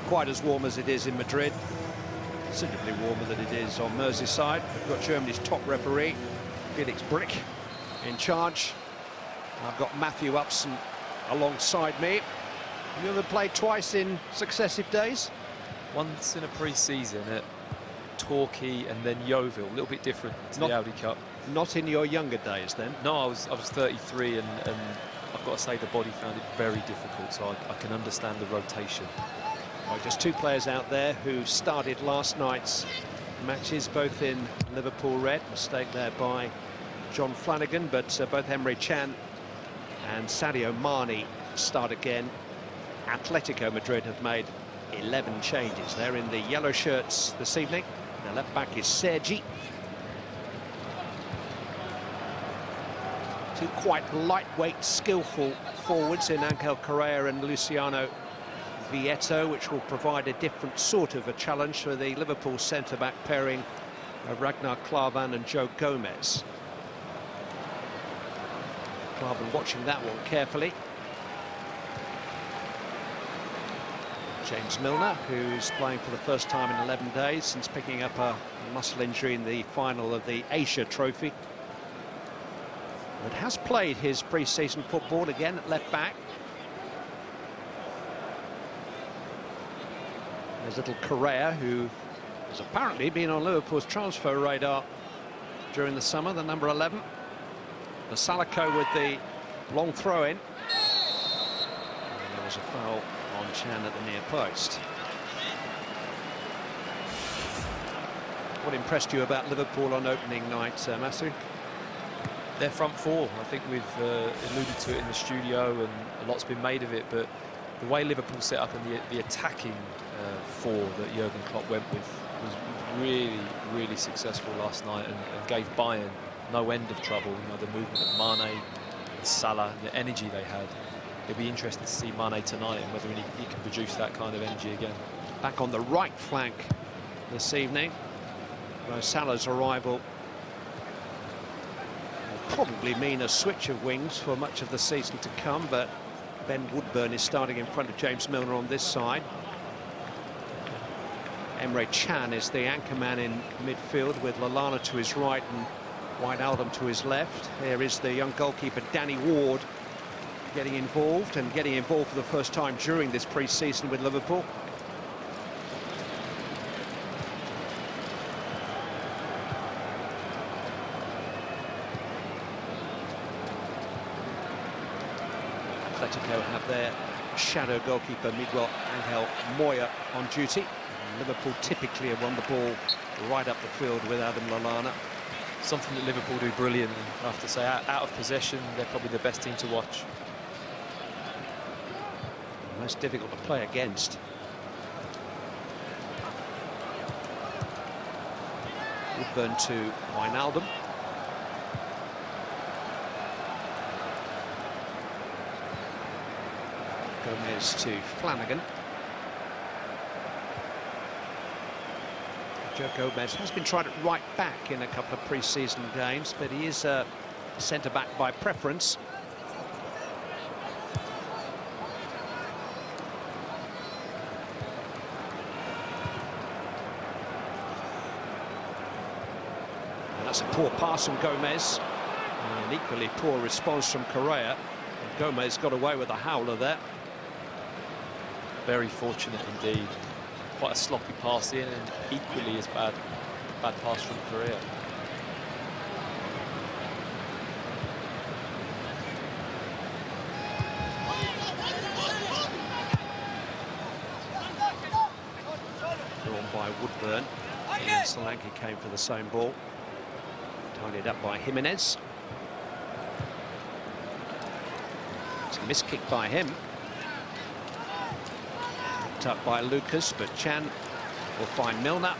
quite as warm as it is in Madrid. Considerably warmer than it is on Merseyside. We've got Germany's top referee, Felix Brick, in charge. I've got Matthew Upson alongside me. Have you ever played twice in successive days? Once in a pre-season at Torquay and then Yeovil, a little bit different to the Audi Cup. Not in your younger days then? No, I was 33 and I've got to say the body found it very difficult, so I can understand the rotation. Well, just two players out there who started last night's matches, both in Liverpool red. Mistake there by John Flanagan, but both Emre Can and Sadio Mane start again. Atletico Madrid have made 11 changes. They're in the yellow shirts this evening. The left back is Sergi. Two quite lightweight, skillful forwards in Angel Correa and Luciano Vieto, which will provide a different sort of a challenge for the Liverpool centre-back pairing of Ragnar Klavan and Joe Gomez. Klavan watching that one carefully. James Milner, who's playing for the first time in 11 days since picking up a muscle injury in the final of the Asia Trophy. But has played his pre-season football again at left back. There's little Correa, who has apparently been on Liverpool's transfer radar during the summer, the number 11. Salako with the long throw-in. There was a foul on Chan at the near post. What impressed you about Liverpool on opening night, Matthew? Their front four. I think we've alluded to it in the studio and a lot's been made of it, but the way Liverpool set up and the attacking four that Jürgen Klopp went with was really successful last night and gave Bayern no end of trouble. You know, the movement of Mane, Salah, the energy they had. It'll be interesting to see Mane tonight and whether he can produce that kind of energy again. Back on the right flank this evening, where Salah's arrival will probably mean a switch of wings for much of the season to come, but Ben Woodburn is starting in front of James Milner on this side. Emre Can is the anchorman in midfield with Lallana to his right and Wijnaldum to his left. Here is the young goalkeeper Danny Ward getting involved for the first time during this pre-season with Liverpool. Atletico have their shadow goalkeeper Miguel Angel Moya on duty. And Liverpool typically have won the ball right up the field with Adam Lallana. Something that Liverpool do brilliant. I have to say, out of possession, they're probably the best team to watch. Most difficult to play against. Woodburn to Wijnaldum. Gomez to Flanagan. Joe Gomez has been tried at right back in a couple of pre-season games, but he is a centre-back by preference. And that's a poor pass from Gomez. And an equally poor response from Correa. And Gomez got away with a howler there. Very fortunate indeed. Quite a sloppy pass in and equally as bad pass from Correa. Drawn by Woodburn. And Solanke came for the same ball. Tidied up by Jimenez. It's a missed kick by him. Up by Lucas, but Chan will find Milner.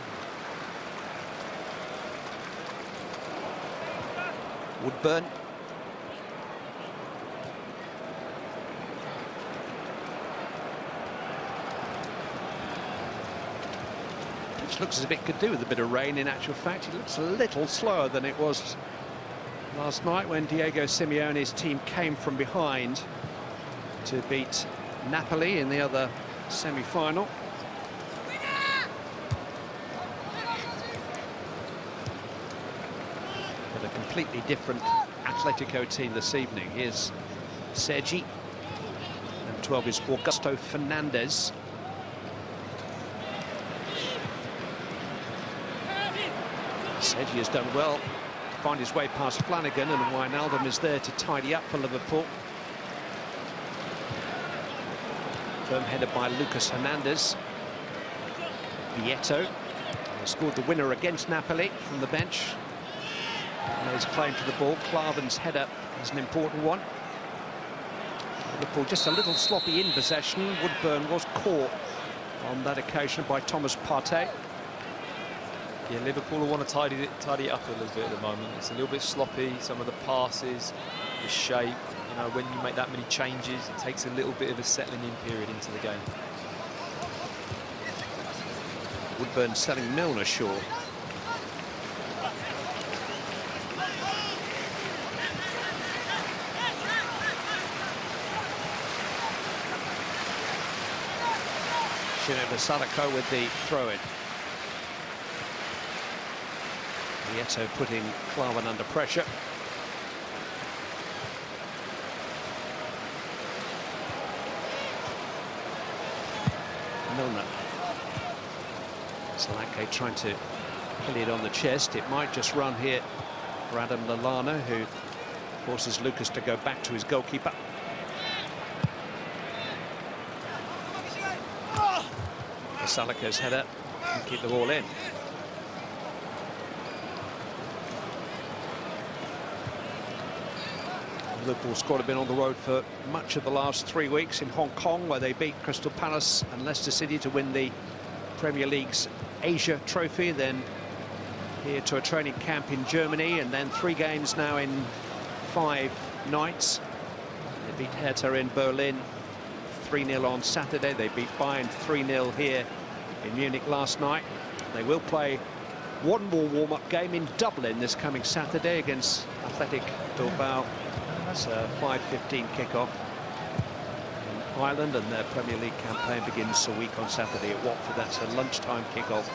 Woodburn. Which looks as if it could do with a bit of rain. In actual fact, it looks a little slower than it was last night when Diego Simeone's team came from behind to beat Napoli in the other semi-final. but a completely different Atletico team this evening. Here's Sergi, and 12 is Augusto Fernandez. Sergi has done well to find his way past Flanagan, and Wijnaldum is there to tidy up for Liverpool. Firm header by Lucas Hernandez. Vieto scored the winner against Napoli from the bench. Lays claim to the ball. Klavan's header is an important one. Liverpool just a little sloppy in possession. Woodburn was caught on that occasion by Thomas Partey. Yeah, Liverpool will want to tidy it up a little bit at the moment. It's a little bit sloppy, some of the passes, the shape. You know, when you make that many changes, it takes a little bit of a settling in period into the game. Woodburn selling Milner short. Salako with the throw-in. Vieto putting Klavan under pressure. Milner. Salako trying to kill it on the chest. It might just run here for Adam Lallana, who forces Lucas to go back to his goalkeeper. Salako's header and keep the ball in. Liverpool squad have been on the road for much of the last 3 weeks in Hong Kong, where they beat Crystal Palace and Leicester City to win the Premier League's Asia Trophy. Then here to a training camp in Germany, and then 3 games now in 5 nights. They beat Hertha in Berlin 3-0 on Saturday. They beat Bayern 3-0 here in Munich last night. They will play one more warm-up game in Dublin this coming Saturday against Athletic Bilbao. That's a 5:15 kickoff in Ireland, and their Premier League campaign begins a week on Saturday at Watford. That's a lunchtime kickoff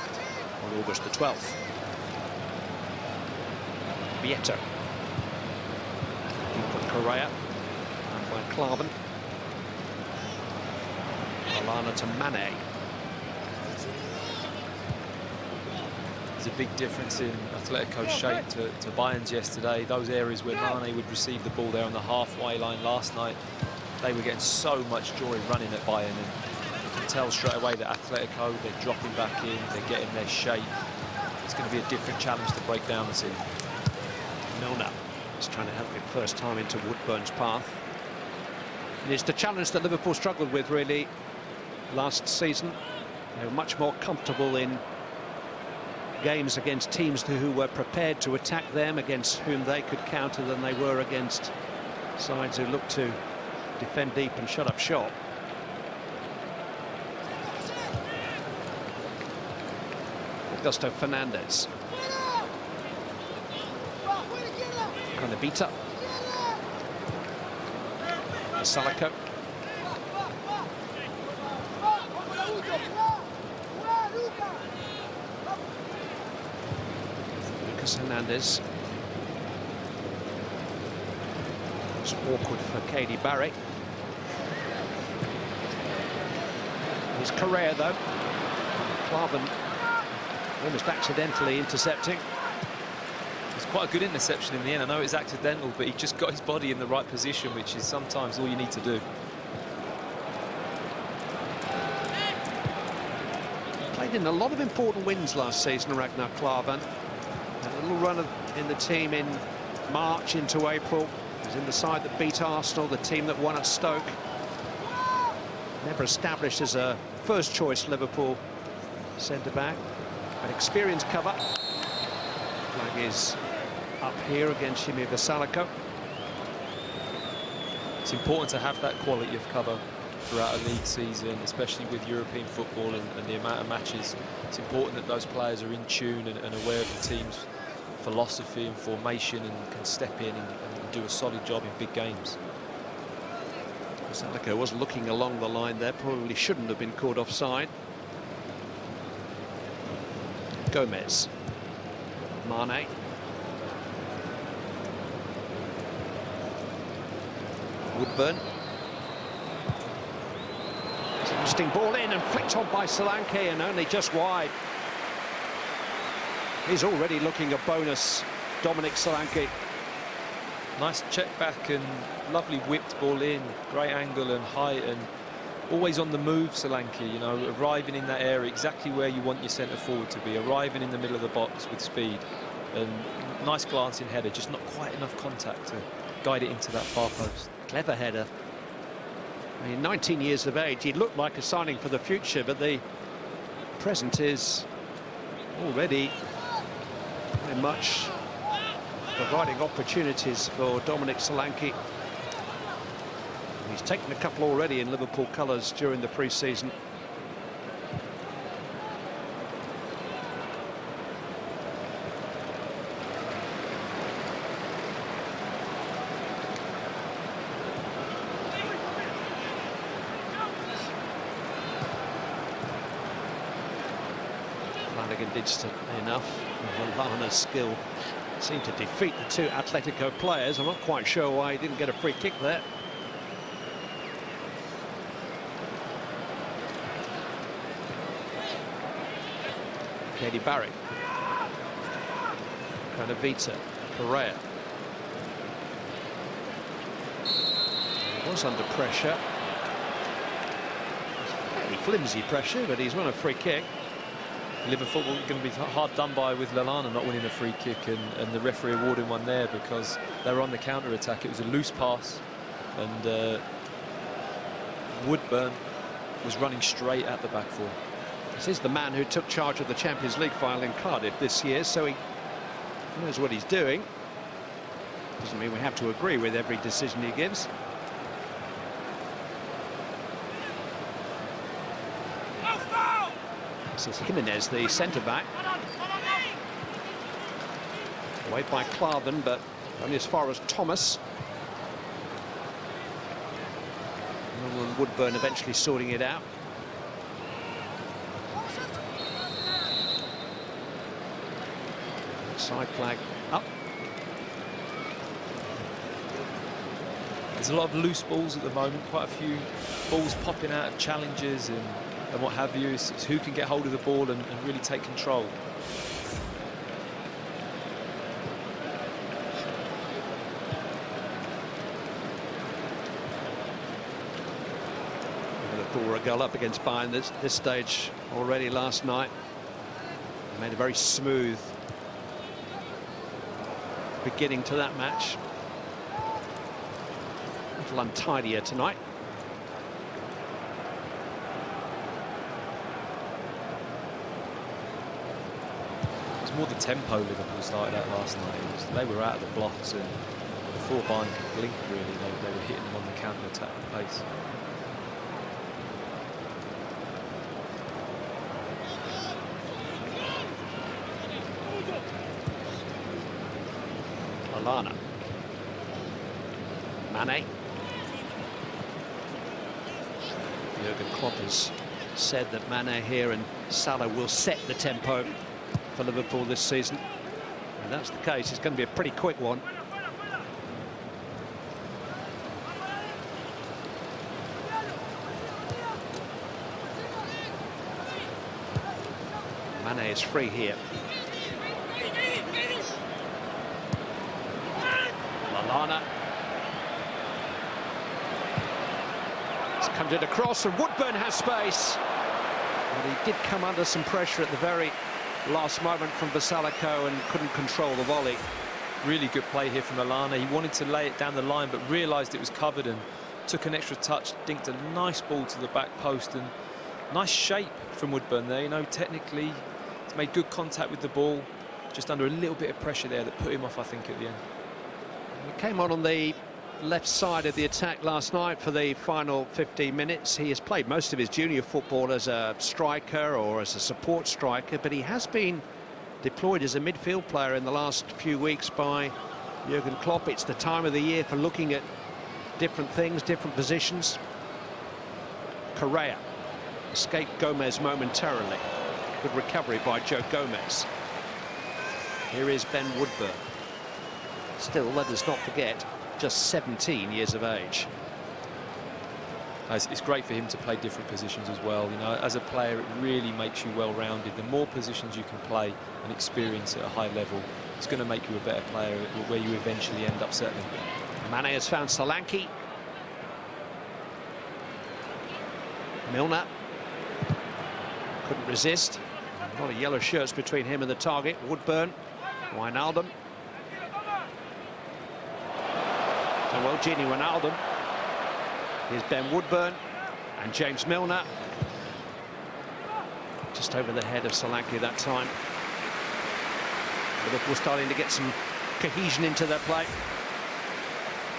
on August the 12th. Vieto. From Correa, and by Klavan. Lallana to Mane. There's a big difference in Atletico's shape to Bayern's yesterday. Those areas where Mane would receive the ball there on the halfway line last night, they were getting so much joy running at Bayern, and you can tell straight away that Atletico, they're dropping back in, they're getting their shape. It's going to be a different challenge to break down the season. Milner is trying to help him first time into Woodburn's path. And it's the challenge that Liverpool struggled with really last season. They were much more comfortable in games against teams who were prepared to attack them, against whom they could counter, than they were against sides who looked to defend deep and shut up shop. Augusto Fernandez. Conavita. Salako. Hernandez. It's awkward for Katie Barry. Here's Correa though. Klavan almost accidentally intercepting. It's quite a good interception in the end. I know it's accidental, but he just got his body in the right position, which is sometimes all you need to do. Played in a lot of important wins last season, Ragnar Klavan. A little run in the team in March into April. He was in the side that beat Arsenal, the team that won at Stoke. Never established as a first-choice Liverpool centre-back. An experienced cover. Flag is up here against Jimmy Salako. It's important to have that quality of cover throughout a league season, especially with European football and the amount of matches. It's important that those players are in tune and aware of the team's philosophy and formation, and can step in and do a solid job in big games. Salako was looking along the line there, probably shouldn't have been caught offside. Gomez. Mane. Woodburn. It's an interesting ball in and flicked on by Solanke and only just wide. He's already looking a bonus, Dominic Solanke. Nice check back and lovely whipped ball in, great angle and height, and always on the move, Solanke, you know, arriving in that area exactly where you want your centre forward to be, arriving in the middle of the box with speed. And nice glancing header, just not quite enough contact to guide it into that far post. Clever header. I mean, 19 years of age, he looked like a signing for the future, but the present is already very much providing opportunities for Dominic Solanke. He's taken a couple already in Liverpool colours during the pre-season. Flanagan did enough. Lallana's skill seemed to defeat the two Atletico players. I'm not quite sure why he didn't get a free kick there. Katie Barry. Kanavita. Correa. He was under pressure. Fairly flimsy pressure, but he's won a free kick. Liverpool are going to be hard done by with Lallana not winning a free kick and the referee awarding one there because they were on the counter-attack. It was a loose pass and Woodburn was running straight at the back four. This is the man who took charge of the Champions League final in Cardiff this year, so he knows what he's doing. Doesn't mean we have to agree with every decision he gives. This is Jimenez, the centre-back. Away by Klavan, but only as far as Thomas. And Woodburn eventually sorting it out. Side flag up. There's a lot of loose balls at the moment, quite a few balls popping out of challenges and what have you. It's who can get hold of the ball and really take control. Liverpool were a goal up against Bayern this stage already last night. They made a very smooth beginning to that match. A little untidier tonight. More the tempo Liverpool started at last night. They were out of the blocks and before Bayern could blink really, they were hitting them on the counter-attack pace. Lallana. Mane. Jürgen Klopp has said that Mane here and Salah will set the tempo for Liverpool this season, and that's the case. It's going to be a pretty quick one. Mane is free here. Lallana. It's conjured across and Woodburn has space. But he did come under some pressure at the very last moment from Basalico and couldn't control the volley. Really good play here from Lallana. He wanted to lay it down the line but realised it was covered and took an extra touch, dinked a nice ball to the back post, and nice shape from Woodburn there. You know, technically he's made good contact with the ball, just under a little bit of pressure there that put him off, I think, at the end. He came on the left side of the attack last night for the final 15 minutes. He has played most of his junior football as a striker or as a support striker, but he has been deployed as a midfield player in the last few weeks by Jürgen Klopp. It's the time of the year for looking at different things, different positions. Correa escaped Gomez momentarily. Good recovery by Joe Gomez. Here is Ben Woodburn. Still, let us not forget, just 17 years of age. It's great for him to play different positions as well. You know, as a player, it really makes you well-rounded. The more positions you can play and experience at a high level, it's going to make you a better player where you eventually end up settling. Mane has found Solanke. Milner couldn't resist. A lot of yellow shirts between him and the target. Woodburn, Wijnaldum. So well, Gini Wijnaldum. Here's Ben Woodburn and James Milner. Just over the head of Solanke that time. Liverpool starting to get some cohesion into their play.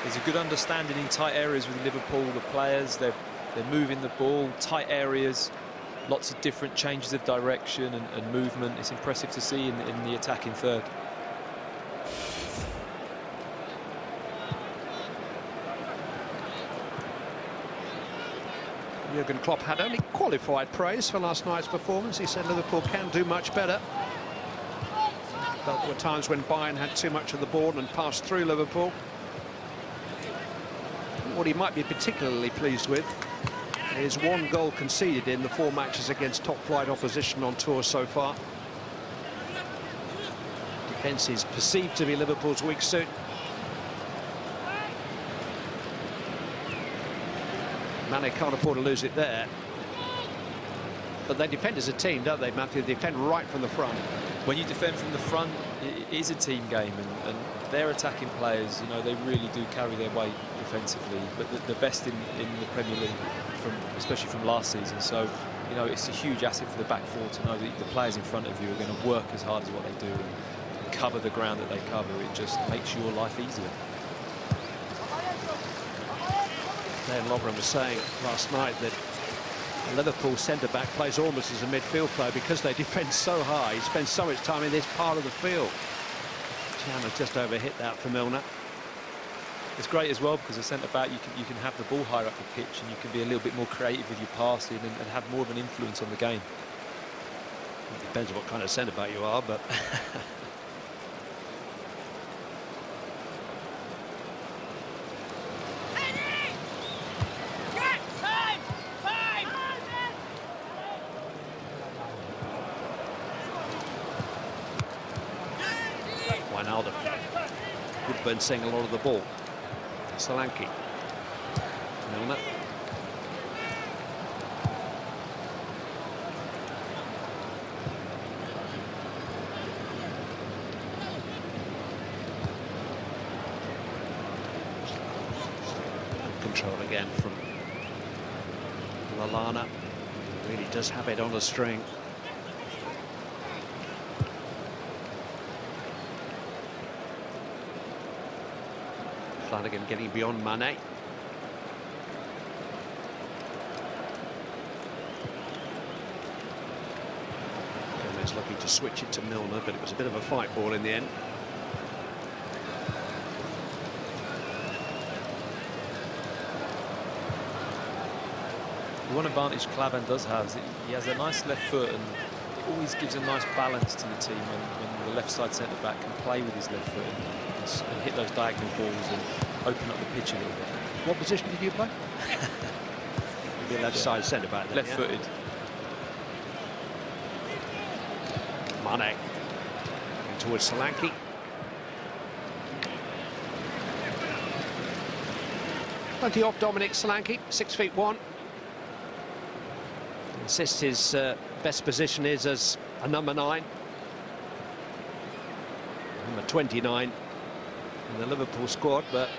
There's a good understanding in tight areas with Liverpool. The players, they're moving the ball, tight areas, lots of different changes of direction and movement. It's impressive to see in the attacking third. Jürgen Klopp had only qualified praise for last night's performance. He said Liverpool can do much better. Felt there were times when Bayern had too much of the ball and passed through Liverpool. What he might be particularly pleased with is 1 goal conceded in the 4 matches against top-flight opposition on tour so far. Defence is perceived to be Liverpool's weak suit. Mane can't afford to lose it there. But they defend as a team, don't they, Matthew? They defend right from the front. When you defend from the front, it is a team game, and their attacking players, you know, they really do carry their weight defensively. But the best in the Premier League, especially from last season. So, you know, it's a huge asset for the back four to know that the players in front of you are going to work as hard as what they do and cover the ground that they cover. It just makes your life easier. Dan Lovren was saying last night that a Liverpool centre-back plays almost as a midfield player because they defend so high. He spends so much time in this part of the field. Chandler just overhit that for Milner. It's great as well because a centre-back, you can have the ball higher up the pitch and you can be a little bit more creative with your passing and have more of an influence on the game. It depends on what kind of centre-back you are, but... Wijnaldum. Woodburn seeing a lot of the ball. Solanke. Milner. Control again from Lallana. Really does have it on a string. Flanagan getting beyond Mane. Gomez looking to switch it to Milner, but it was a bit of a fight ball in the end. The one advantage Klavan does have is he has a nice left foot, and it always gives a nice balance to the team when the left side centre-back can play with his left foot and hit those diagonal balls and open up the pitch a little bit. What position did you play? The left side centre-back. Left-footed. Mane towards Solanke. Plenty off Dominic Solanke, 6'1". Insists his best position is as a number 9. Number 29 in the Liverpool squad, but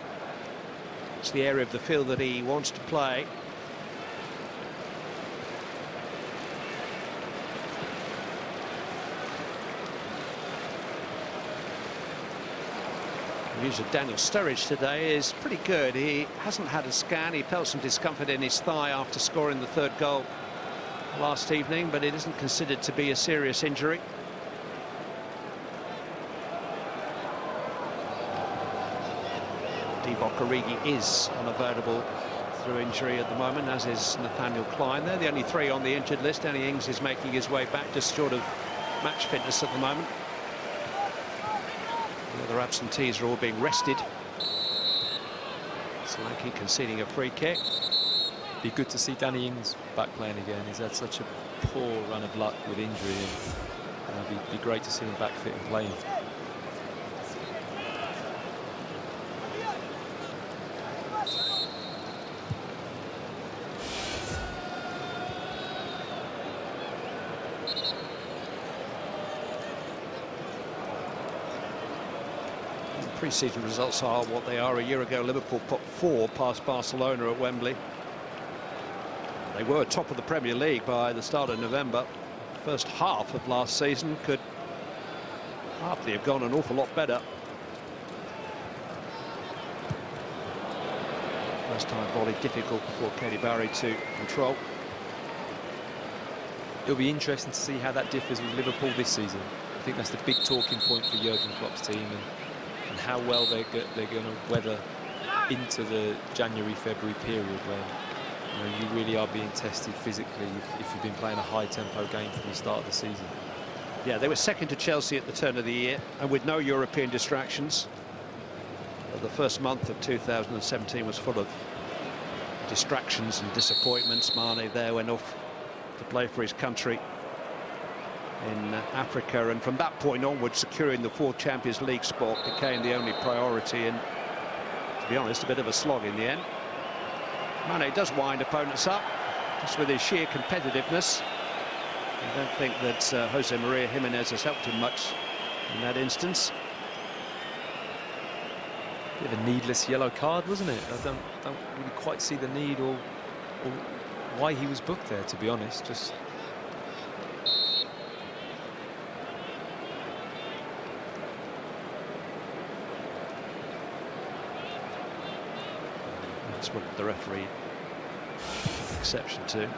it's the area of the field that he wants to play. The news of Daniel Sturridge today is pretty good. He hasn't had a scan. He felt some discomfort in his thigh after scoring the 3rd goal last evening, but it isn't considered to be a serious injury. Divock Origi is unavailable through injury at the moment, as is Nathaniel Klein. They're the only 3 on the injured list. Danny Ings is making his way back, just short of match fitness at the moment. The other absentees are all being rested. Solanke conceding a free kick. Be good to see Danny Ings back playing again. He's had such a poor run of luck with injury, and it'd be great to see him back fit and playing. Pre-season results are what they are. A year ago, Liverpool put 4 past Barcelona at Wembley. They were top of the Premier League by the start of November. First half of last season could hardly have gone an awful lot better. First time volley difficult for Katie Barry to control. It'll be interesting to see how that differs with Liverpool this season. I think that's the big talking point for Jürgen Klopp's team, and how well they're going to weather into the January-February period when you really are being tested physically if you've been playing a high-tempo game from the start of the season. Yeah, they were second to Chelsea at the turn of the year, and with no European distractions. But the first month of 2017 was full of distractions and disappointments. Mane there went off to play for his country in Africa, and from that point onwards, securing the 4th Champions League spot became the only priority, and to be honest, a bit of a slog in the end. Mane does wind opponents up, just with his sheer competitiveness. I don't think that Jose Maria Jimenez has helped him much in that instance. Bit of a needless yellow card, wasn't it? I don't really quite see the need or why he was booked there, to be honest. Just that's what the referee took exception to.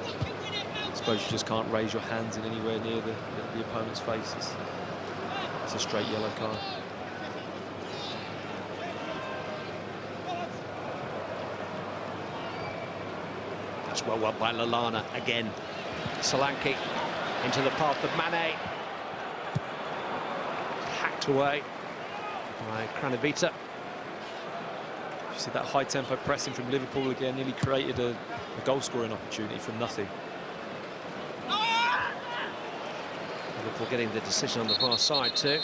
I suppose you just can't raise your hands in anywhere near the opponent's faces. It's a straight yellow card. That's well won by Lallana again. Solanke into the path of Mane. Hacked away by Kranovita. You see that high tempo pressing from Liverpool again, nearly created a goal scoring opportunity from nothing. Liverpool getting the decision on the far side too.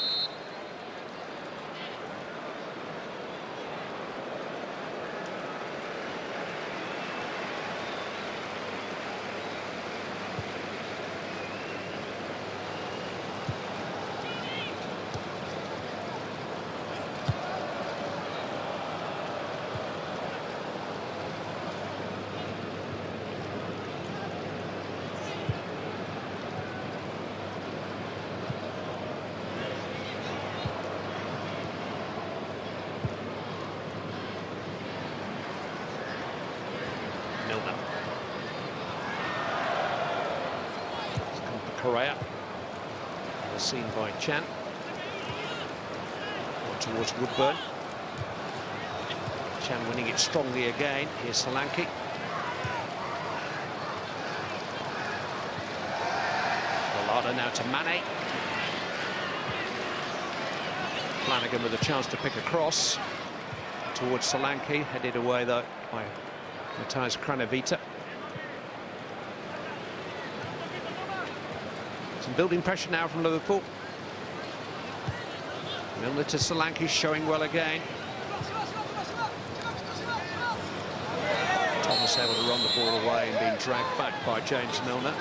Correa, seen by Chan. Towards Woodburn. Chan winning it strongly again. Here's Solanke. Lallana now to Mane. Flanagan with a chance to pick a cross towards Solanke, headed away though by Matthijs Kranovita. Some building pressure now from Liverpool. Milner to Solanke, showing well again. Thomas able to run the ball away and being dragged back by James Milner.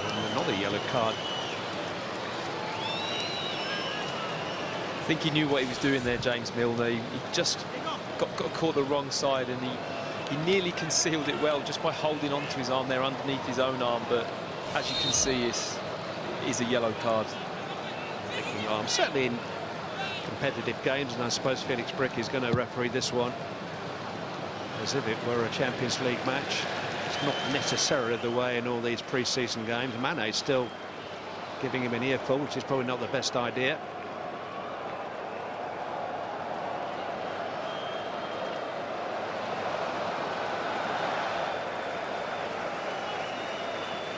And another yellow card. I think he knew what he was doing there, James Milner. He just got caught the wrong side, and he nearly concealed it well just by holding onto his arm there underneath his own arm. But as you can see, it is a yellow card. Certainly in competitive games, and I suppose Felix Brick is going to referee this one as if it were a Champions League match. It's not necessarily the way in all these pre-season games. Mane's still giving him an earful, which is probably not the best idea.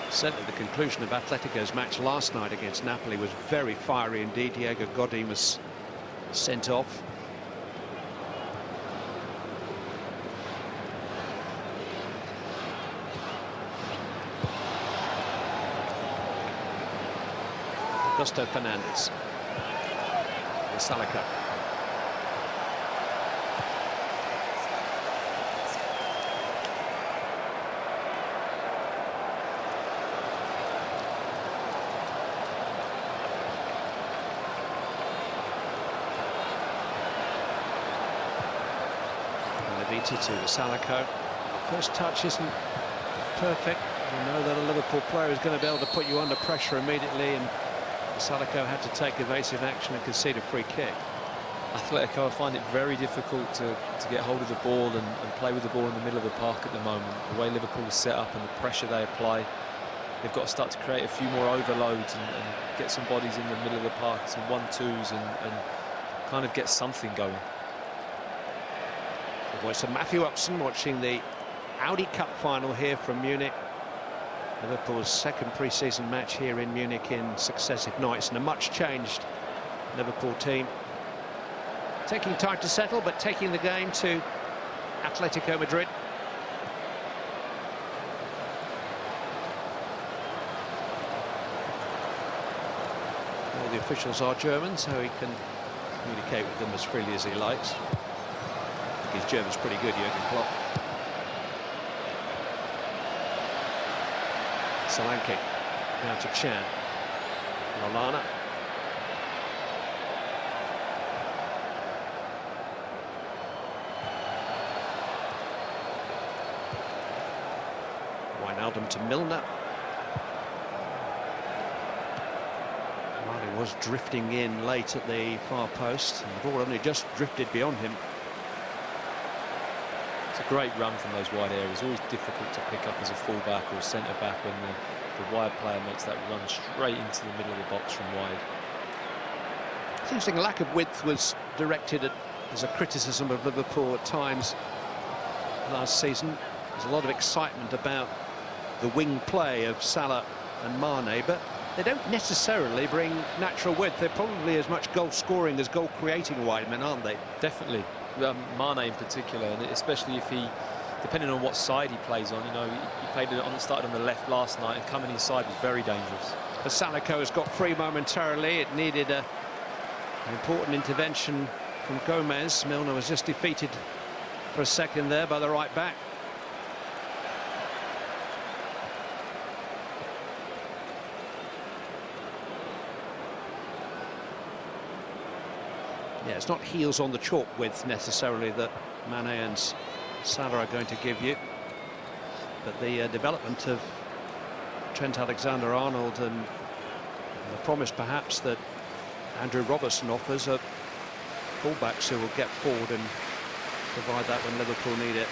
Certainly the conclusion of Atletico's match last night against Napoli was very fiery indeed. Diego Godin was sent off. Augusto Fernandez. Salako. To Salako. First touch isn't perfect. You know that a Liverpool player is going to be able to put you under pressure immediately, and Salako had to take evasive action and concede a free kick. Atletico, I find it very difficult to get hold of the ball and play with the ball in the middle of the park at the moment. The way Liverpool is set up and the pressure they apply, they've got to start to create a few more overloads and get some bodies in the middle of the park, some 1-2s, and kind of get something going. The voice of Matthew Upson watching the Audi Cup Final here from Munich. Liverpool's second pre-season match here in Munich in successive nights, and a much changed Liverpool team. Taking time to settle, but taking the game to Atlético Madrid. All the officials are German, so he can communicate with them as freely as he likes. His German's pretty good, Jürgen Klopp. Solanke now to Chan. Lallana. Wijnaldum to Milner. Marley was drifting in late at the far post, and the ball only just drifted beyond him. It's a great run from those wide areas. Always difficult to pick up as a fullback or a centre-back when the wide player makes that run straight into the middle of the box from wide. It's interesting, lack of width was directed as a criticism of Liverpool at times last season. There's a lot of excitement about the wing play of Salah and Mane, but they don't necessarily bring natural width. They're probably as much goal-scoring as goal-creating wide men, aren't they? Definitely. Mane in particular, and especially if he, depending on what side he plays on, you know, he played it on, started on the left last night, and coming inside was very dangerous. The Salako has got free momentarily. It needed an important intervention from Gomez. Milner was just defeated for a second there by the right back. Yeah, it's not heels on the chalk width necessarily that Mane and Salah are going to give you, but the development of Trent Alexander-Arnold and the promise perhaps that Andrew Robertson offers are fullbacks who will get forward and provide that when Liverpool need it.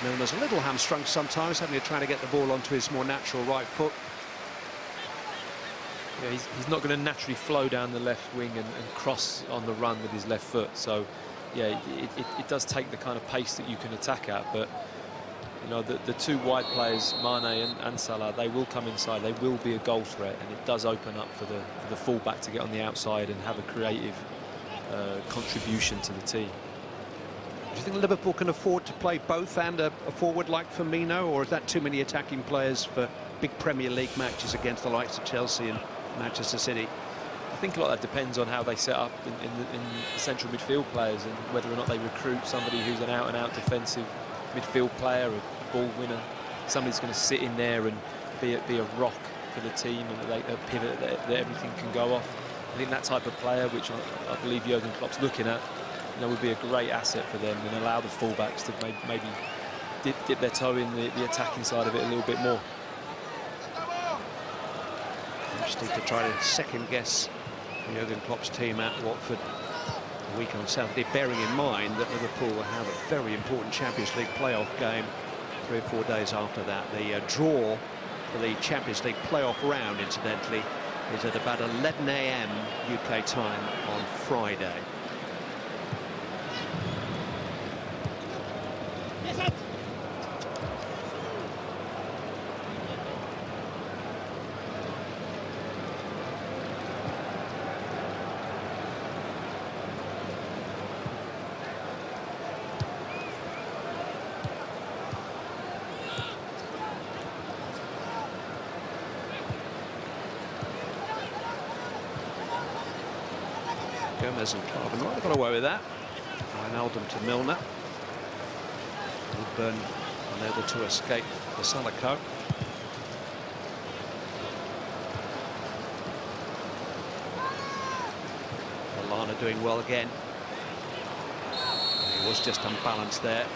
Milner's a little hamstrung sometimes, having to try to get the ball onto his more natural right foot. Yeah, he's not going to naturally flow down the left wing and cross on the run with his left foot. So, yeah, it does take the kind of pace that you can attack at. But, you know, the two wide players, Mane and Salah, they will come inside. They will be a goal threat, and it does open up for the fullback to get on the outside and have a creative contribution to the team. Do you think Liverpool can afford to play both and a forward like Firmino, or is that too many attacking players for big Premier League matches against the likes of Chelsea and Manchester City? I think a lot of that depends on how they set up in the central midfield players, and whether or not they recruit somebody who's an out-and-out defensive midfield player, a ball winner, somebody who's going to sit in there and be a rock for the team, and a pivot that everything can go off. I think that type of player, which I believe Jürgen Klopp's looking at, you know, would be a great asset for them and allow the fullbacks to maybe dip their toe in the attacking side of it a little bit more. Interesting to try to second-guess Jürgen Klopp's team at Watford a week on Saturday, bearing in mind that Liverpool will have a very important Champions League playoff game 3 or 4 days after that. The draw for the Champions League playoff round, incidentally, is at about 11 AM UK time on Friday. Gomez and Klavan might have got away with that. Wijnaldum to Milner. Woodburn unable to escape the Salico. Lallana doing well again. He was just unbalanced there.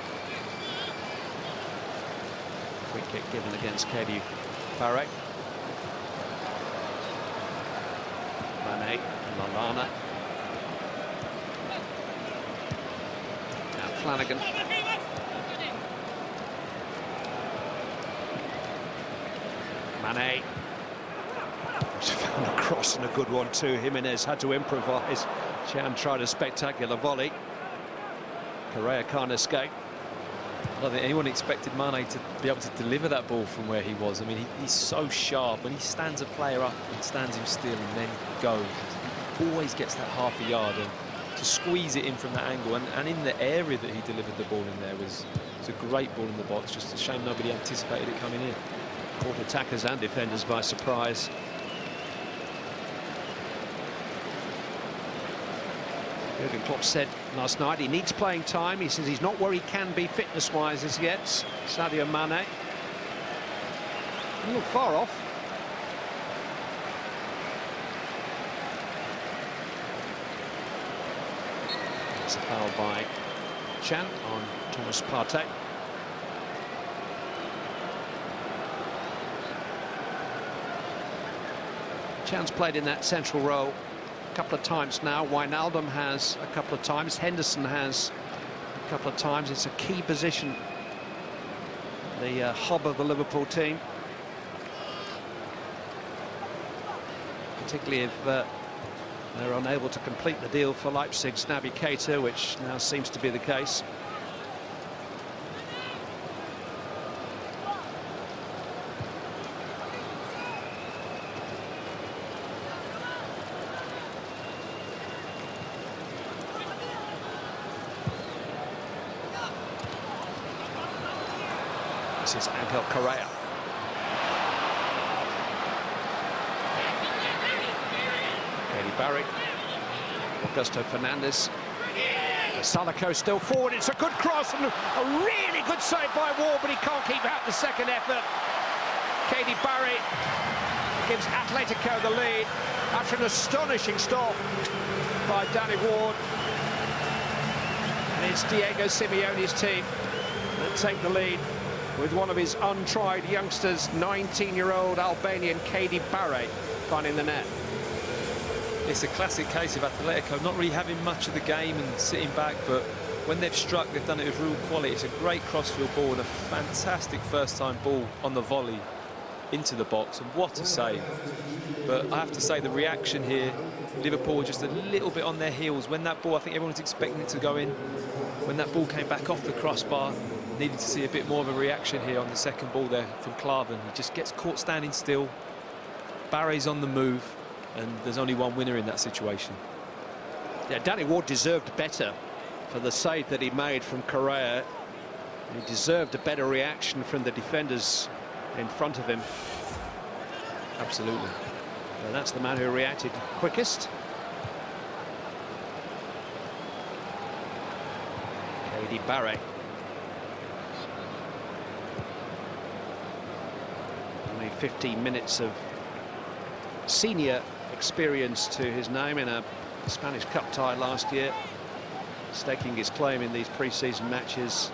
Free kick given against Katie Barrett. Mane and Lallana. Now Flanagan. Mane. Found a cross and a good one too. Jimenez had to improvise. Chan tried a spectacular volley. Correa can't escape. I don't think anyone expected Mane to be able to deliver that ball from where he was. I mean, he's so sharp. When he stands a player up and stands him still and then goes, he always gets that half a yard. And to squeeze it in from that angle and in the area that he delivered the ball in there was a great ball in the box. Just a shame nobody anticipated it coming in. Caught attackers and defenders by surprise. Jürgen Klopp said last night he needs playing time. He says he's not where he can be fitness-wise as yet. Sadio Mane. He looked far off. It's a foul by Chan on Thomas Partey. Chan's played in that central role a couple of times now. Wijnaldum has a couple of times. Henderson has a couple of times. It's a key position, the hub of the Liverpool team. Particularly if they're unable to complete the deal for Leipzig's Naby Keita, which now seems to be the case. This is Angel Correa. Katie Barry. Augusto Fernandez. Salico still forward. It's a good cross and a really good save by Ward, but he can't keep out the second effort. Katie Barry gives Atletico the lead after an astonishing stop by Danny Ward. And it's Diego Simeone's team that take the lead with one of his untried youngsters, 19-year-old Albanian Katie Barry, finding the net. It's a classic case of Atletico not really having much of the game and sitting back, but when they've struck, they've done it with real quality. It's a great crossfield ball and a fantastic first-time ball on the volley into the box, and what a save. But I have to say, the reaction here, Liverpool were just a little bit on their heels. When that ball, I think everyone was expecting it to go in. When that ball came back off the crossbar, needed to see a bit more of a reaction here on the second ball there from Klavan. He just gets caught standing still. Barry's on the move, and there's only one winner in that situation. Yeah, Danny Ward deserved better for the save that he made from Correa. He deserved a better reaction from the defenders in front of him. Absolutely. And that's the man who reacted quickest. Katie Barry. Only 15 minutes of senior experience to his name in a Spanish Cup tie last year, staking his claim in these pre-season matches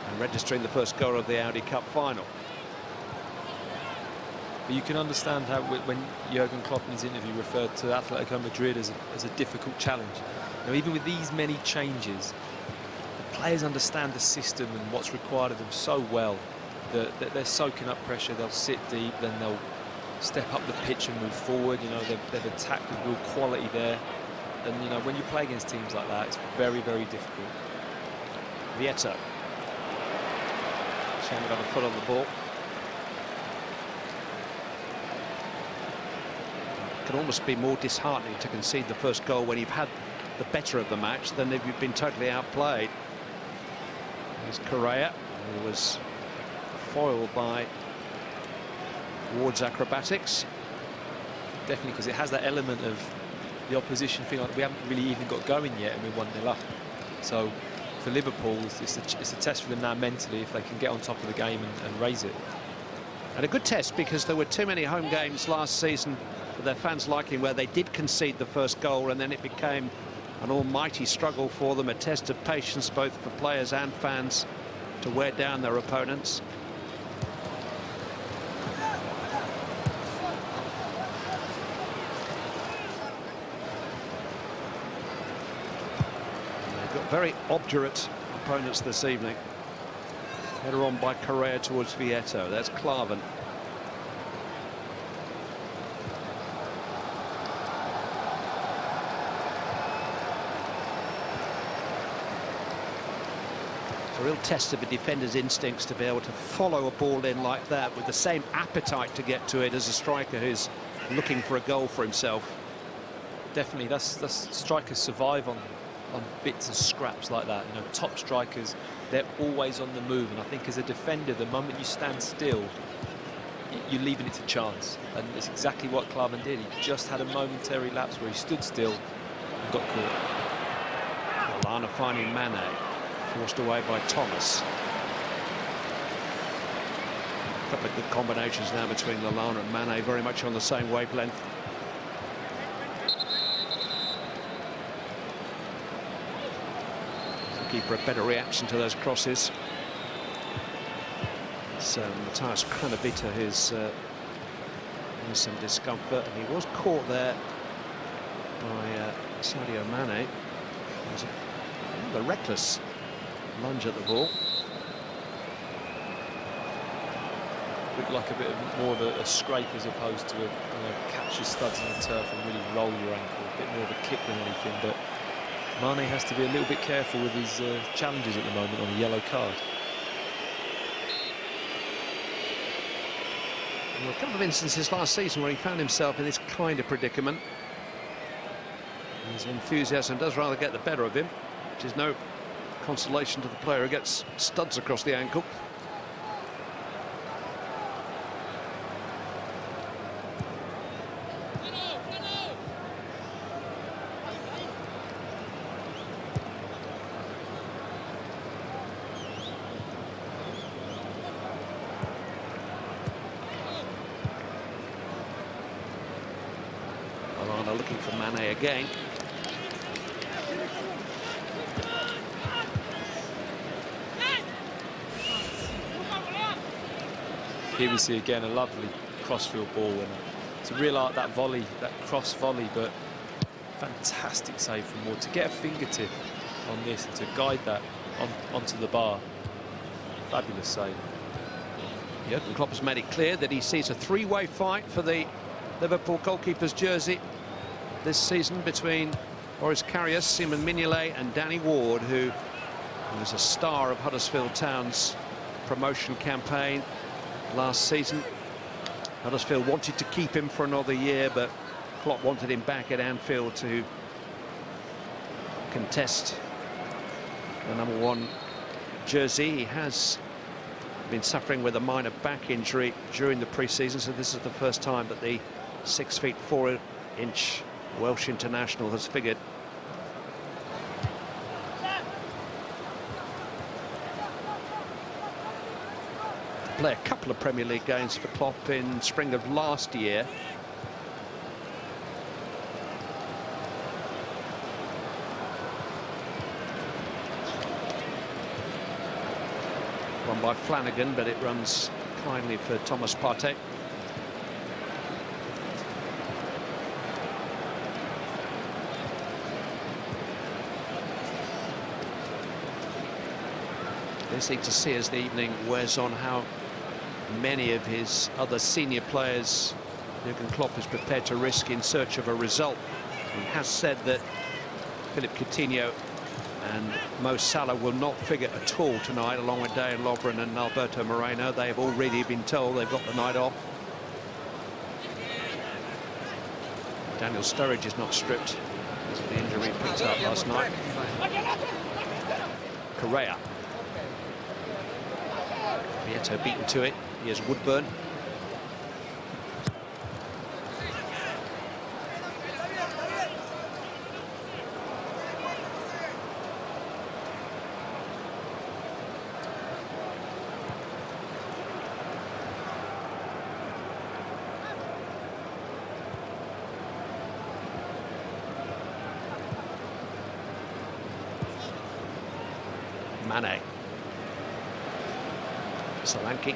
and registering the first goal of the Audi Cup Final. But you can understand how when Jürgen Klopp in his interview referred to Atletico Madrid as a difficult challenge. Now, even with these many changes, the players understand the system and what's required of them so well that they're soaking up pressure. They'll sit deep, then they'll step up the pitch and move forward. You know, they've attacked with real quality there. And, you know, when you play against teams like that, it's very, very difficult. Vieta. Chan got a foot on the ball. It can almost be more disheartening to concede the first goal when you've had the better of the match than if you've been totally outplayed. There's Correa, who was foiled by Ward's acrobatics. Definitely, because it has that element of the opposition feel like we haven't really even got going yet and we're 1-0 up. So for Liverpool, it's a test for them now mentally if they can get on top of the game and raise it. And a good test, because there were too many home games last season for their fans' liking where they did concede the first goal and then it became an almighty struggle for them, a test of patience both for players and fans to wear down their opponents. And they've got very obdurate opponents this evening. Header on by Correa towards Vieto. That's Klavan. It's a real test of a defender's instincts to be able to follow a ball in like that with the same appetite to get to it as a striker who's looking for a goal for himself. Definitely, that's strikers survive on bits and scraps like that. You know, top strikers, they're always on the move, and I think as a defender, the moment you stand still, you're leaving it to chance, and it's exactly what Klavan did. He just had a momentary lapse where he stood still and got caught. Lallana finding Mane, forced away by Thomas. A couple of good combinations now between Lallana and Mane, very much on the same wavelength. Looking for a better reaction to those crosses. So Matthias Kranavita is in some discomfort, and he was caught there by Sadio Mane. It was a reckless lunge at the ball. Looked like a bit more of a scrape as opposed to catch your studs in the turf and really roll your ankle. A bit more of a kick than anything, but Mane has to be a little bit careful with his challenges at the moment on a yellow card. There were a couple of instances last season where he found himself in this kind of predicament. His enthusiasm does rather get the better of him, which is no consolation to the player who gets studs across the ankle. Looking for Mane again. Here we see again a lovely crossfield ball, and to reel out that volley, that cross volley, but fantastic save from Ward to get a fingertip on this and to guide that onto the bar. Fabulous save. Jürgen Klopp has made it clear that he sees a three-way fight for the Liverpool goalkeeper's jersey this season between Boris Karius, Simon Mignolet and Danny Ward, who was a star of Huddersfield Town's promotion campaign last season. Huddersfield wanted to keep him for another year, but Klopp wanted him back at Anfield to contest the #1 jersey. He has been suffering with a minor back injury during the pre-season, so this is the first time that the 6'4" Welsh international has figured. Play a couple of Premier League games for Klopp in spring of last year. Run by Flanagan, but it runs kindly for Thomas Partey. They seem to see as the evening wears on how many of his other senior players Jürgen Klopp is prepared to risk in search of a result. He has said that Philippe Coutinho and Mo Salah will not figure at all tonight, along with Dejan Lovren and Alberto Moreno. They have already been told they've got the night off. Daniel Sturridge is not stripped because of the injury he picked up last night. Correa. Vieto beaten to it. Here's Woodburn. Mane. Solanke.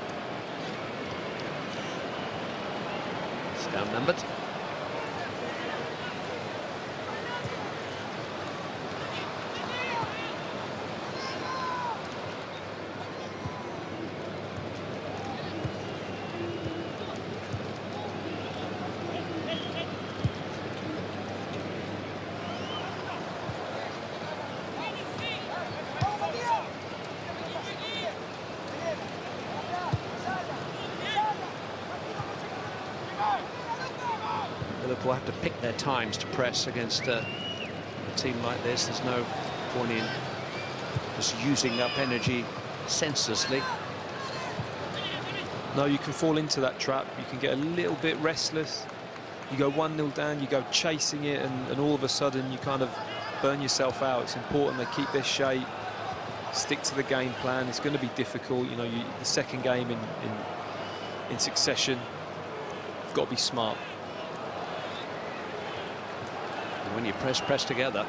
It's down-numbered. Liverpool have to pick their times to press against a team like this. There's no point in just using up energy senselessly. No, you can fall into that trap. You can get a little bit restless. You go 1-0 down, you go chasing it, and all of a sudden you kind of burn yourself out. It's important they keep their shape, stick to the game plan. It's going to be difficult. You know, the second game in succession, you've got to be smart. And when you press together.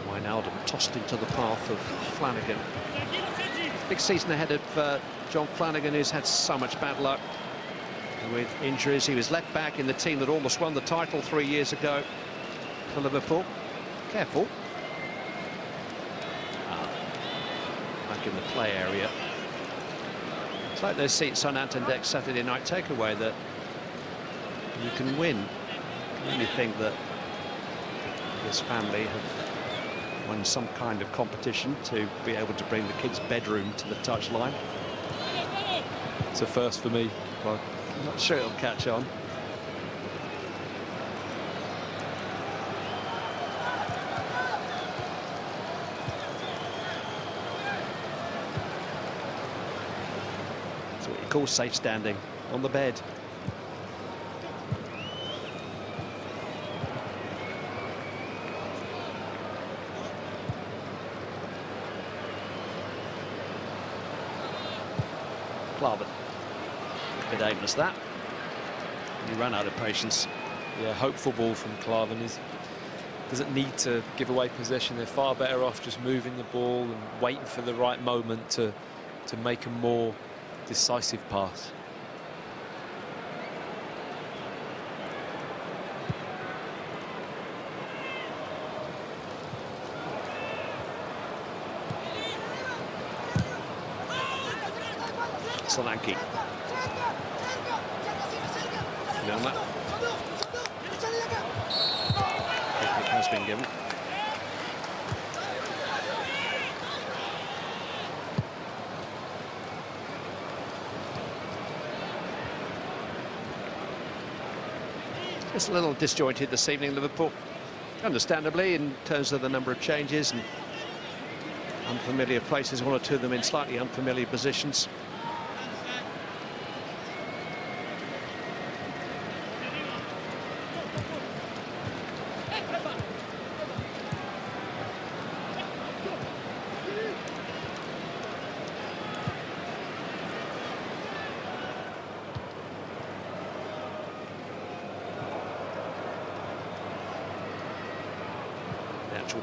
Wijnaldum tossed into the path of Flanagan. Big season ahead of John Flanagan, who's had so much bad luck with injuries. He was left back in the team that almost won the title 3 years ago for Liverpool. Careful. Back in the play area. It's like those seats on Anton Deck's Saturday night takeaway that you can win. You only think that this family have won some kind of competition to be able to bring the kids' bedroom to the touchline. It's a first for me. I'm not sure it'll catch on. That's what you call safe standing on the bed. Klavan. A bit aimless that. He ran out of patience. Yeah, hopeful ball from Klavan. Doesn't need to give away possession. They're far better off just moving the ball and waiting for the right moment to make a more decisive pass. Solanke. Milner. It has been given. It's a little disjointed this evening, Liverpool. Understandably, in terms of the number of changes and unfamiliar places, one or two of them in slightly unfamiliar positions.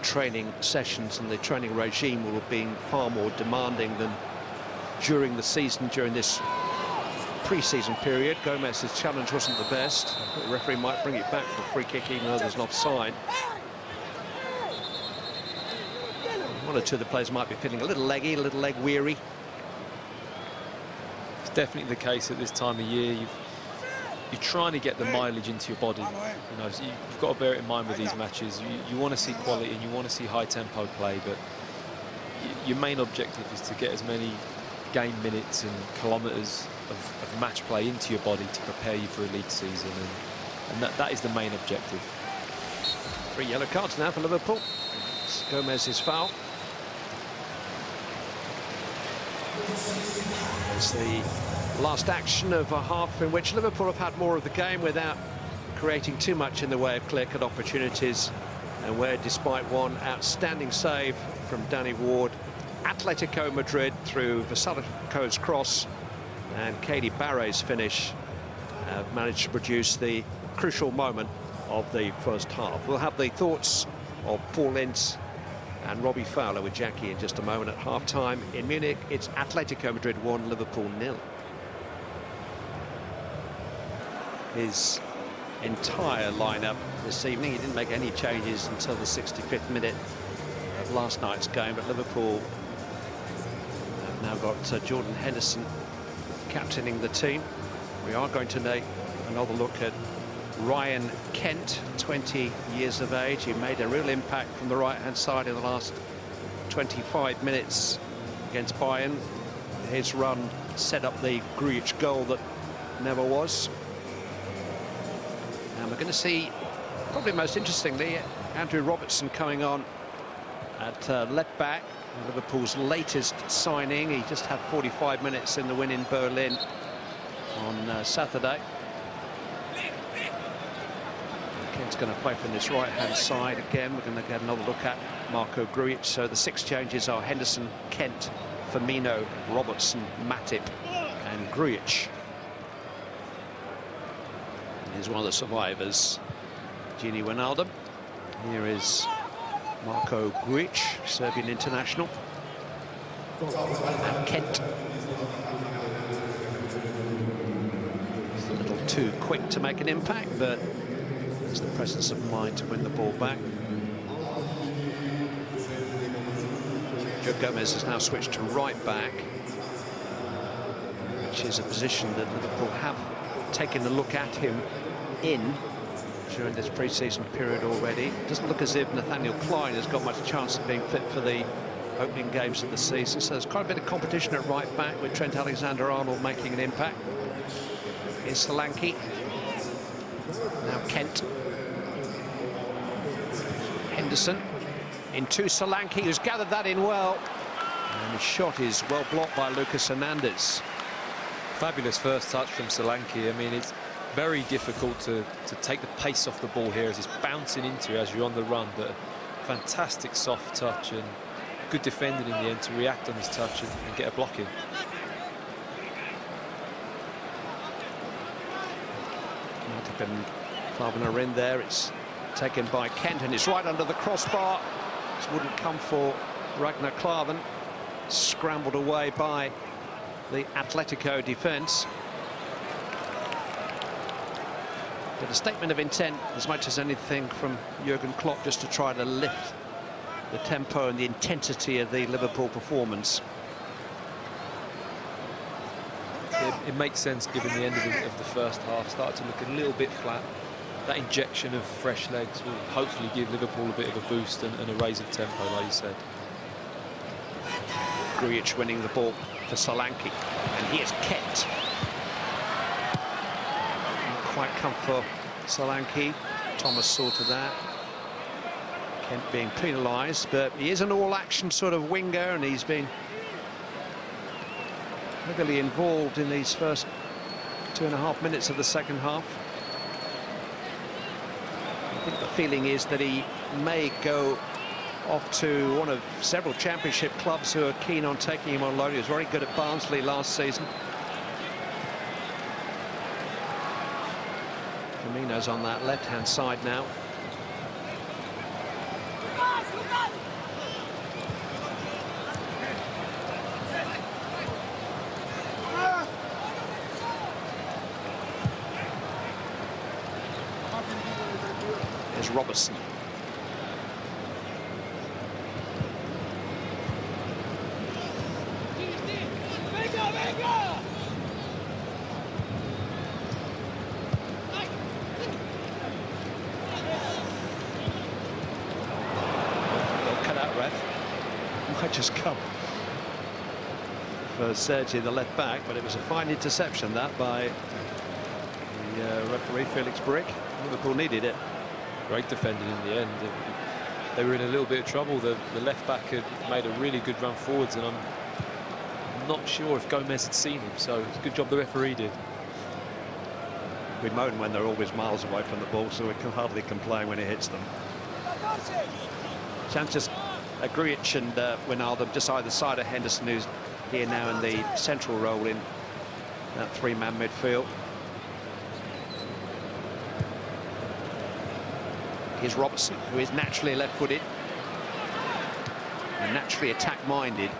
Training sessions and the training regime will have been far more demanding than during the season, during this pre-season period. Gomez's challenge wasn't the best. The referee might bring it back for free kick even though there's an offside. One or two of the players might be feeling a little leggy, a little leg weary. It's definitely the case at this time of year. You're trying to get the mileage into your body. You know, so you've got to bear it in mind with these matches. You want to see quality and you want to see high tempo play, but your main objective is to get as many game minutes and kilometres of match play into your body to prepare you for a league season, and that is the main objective. 3 yellow cards now for Liverpool. It's Gomez's foul. It's the last action of a half in which Liverpool have had more of the game without creating too much in the way of clear-cut opportunities, and where, despite one outstanding save from Danny Ward, Atletico Madrid, through Vasilico's cross, and Katie Barre's finish managed to produce the crucial moment of the first half. We'll have the thoughts of Paul Ince and Robbie Fowler with Jackie in just a moment. At half-time in Munich, it's Atletico Madrid 1, Liverpool 0. His entire lineup this evening, he didn't make any changes until the 65th minute of last night's game, but Liverpool have now got Jordan Henderson captaining the team. We are going to take another look at Ryan Kent, 20 years of age. He made a real impact from the right-hand side in the last 25 minutes against Bayern. His run set up the Grujic goal that never was. And we're going to see, probably most interestingly, Andrew Robertson coming on at left back, Liverpool's latest signing. He just had 45 minutes in the win in Berlin on Saturday. Kent's going to play from this right-hand side again. We're going to get another look at Marko Grujic. So the 6 changes are Henderson, Kent, Firmino, Robertson, Matip and Grujic. Here's one of the survivors, Gini Wijnaldum. Here is Marko Grujic, Serbian international. And Kent. He's a little too quick to make an impact, but there's the presence of mind to win the ball back. Joe Gomez has now switched to right back, which is a position that Liverpool have taken a look at him in during this pre-season period already. It doesn't look as if Nathaniel Klein has got much chance of being fit for the opening games of the season, so there's quite a bit of competition at right back, with Trent Alexander-Arnold making an impact. Here's Solanke. Now Kent. Henderson into Solanke, who's gathered that in well, and his shot is well blocked by Lucas Hernandez. Fabulous first touch from Solanke. I mean, it's very difficult to take the pace off the ball here as it's bouncing into you as you're on the run, but fantastic soft touch and good defending in the end to react on his touch and get a block in. Matip and Klavan are in there. It's taken by Kent and it's right under the crossbar. This wouldn't come for Ragnar Klavan. Scrambled away by the Atletico defence. But a statement of intent as much as anything from Jürgen Klopp, just to try to lift the tempo and the intensity of the Liverpool performance. It makes sense given the end of the first half. Started to look a little bit flat. That injection of fresh legs will hopefully give Liverpool a bit of a boost and a raise of tempo, like you said. Grujic winning the ball for Solanke, and here's Kent. Not quite come for Solanke. Thomas saw to that. Kent being penalised, but he is an all-action sort of winger, and he's been heavily involved in these first 2.5 minutes of the second half. I think the feeling is that he may go off to one of several championship clubs who are keen on taking him on loan. He was very good at Barnsley last season. Firmino's on that left-hand side now. There's Robertson. Might just come for Sergi, the left back, but it was a fine interception that by the referee Felix Brick. Liverpool needed it. Great defending in the end. They were in a little bit of trouble. The left back had made a really good run forwards, and I'm not sure if Gomez had seen him, so it's a good job the referee did. We moan when they're always miles away from the ball, so we can hardly complain when it hits them. Sanchez, Grujic and Wijnaldum just either side of Henderson, who's here now in the central role in that three-man midfield. Here's Robertson, who is naturally left-footed and naturally attack-minded.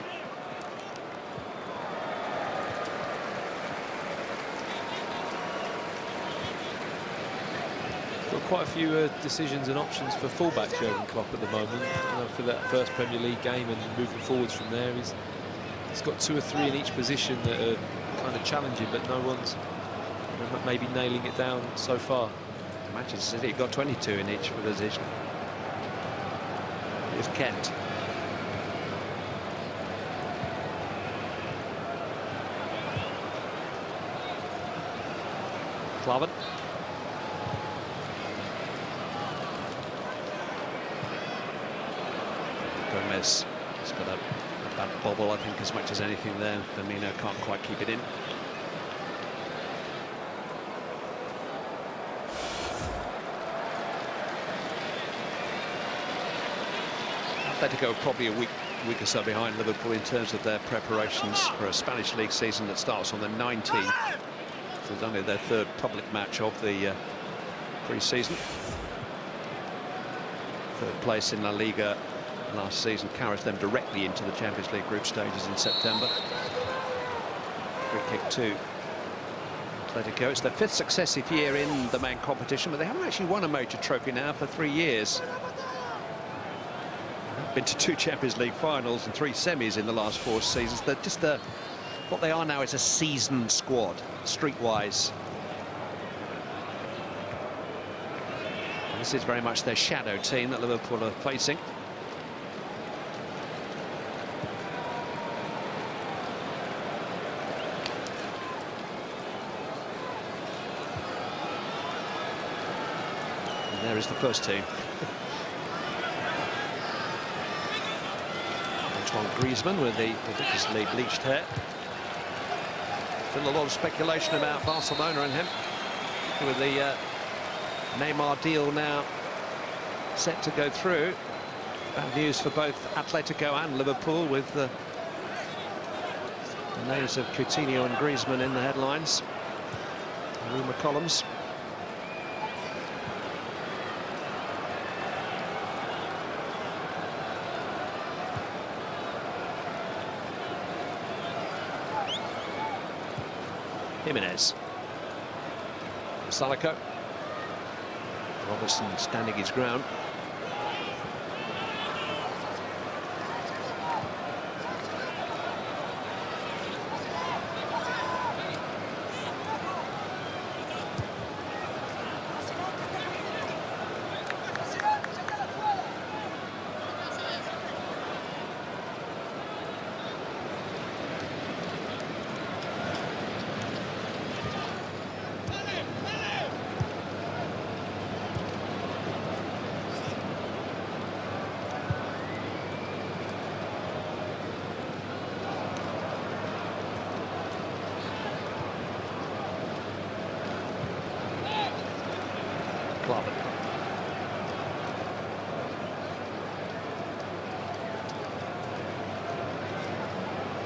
Got quite a few decisions and options for fullback Jürgen Klopp at the moment. For that first Premier League game and moving forwards from there, he's got 2 or 3 in each position that are kind of challenging, but no one's maybe nailing it down so far. Manchester City got 22 in each position. Here's Kent. Klavan. Gomez has got a bad bobble, I think, as much as anything there. Firmino can't quite keep it in. Atletico probably a week or so behind Liverpool in terms of their preparations for a Spanish league season that starts on the 19th. So it's only their 3rd public match of the pre-season. 3rd place in La Liga last season carries them directly into the Champions League group stages in September. Free kick to Atletico. It's their 5th successive year in the main competition, but they haven't actually won a major trophy now for 3 years. Been to 2 Champions League finals and 3 semis in the last 4 seasons. They're just what they are now is a seasoned squad, streetwise. And this is very much their shadow team that Liverpool are facing. And there is the first team. Griezmann with the ridiculously bleached hair. Been a lot of speculation about Barcelona and him, with the Neymar deal now set to go through. Bad news for both Atletico and Liverpool, with the names of Coutinho and Griezmann in the headlines, rumour columns. Jimenez. Salico. Robertson standing his ground.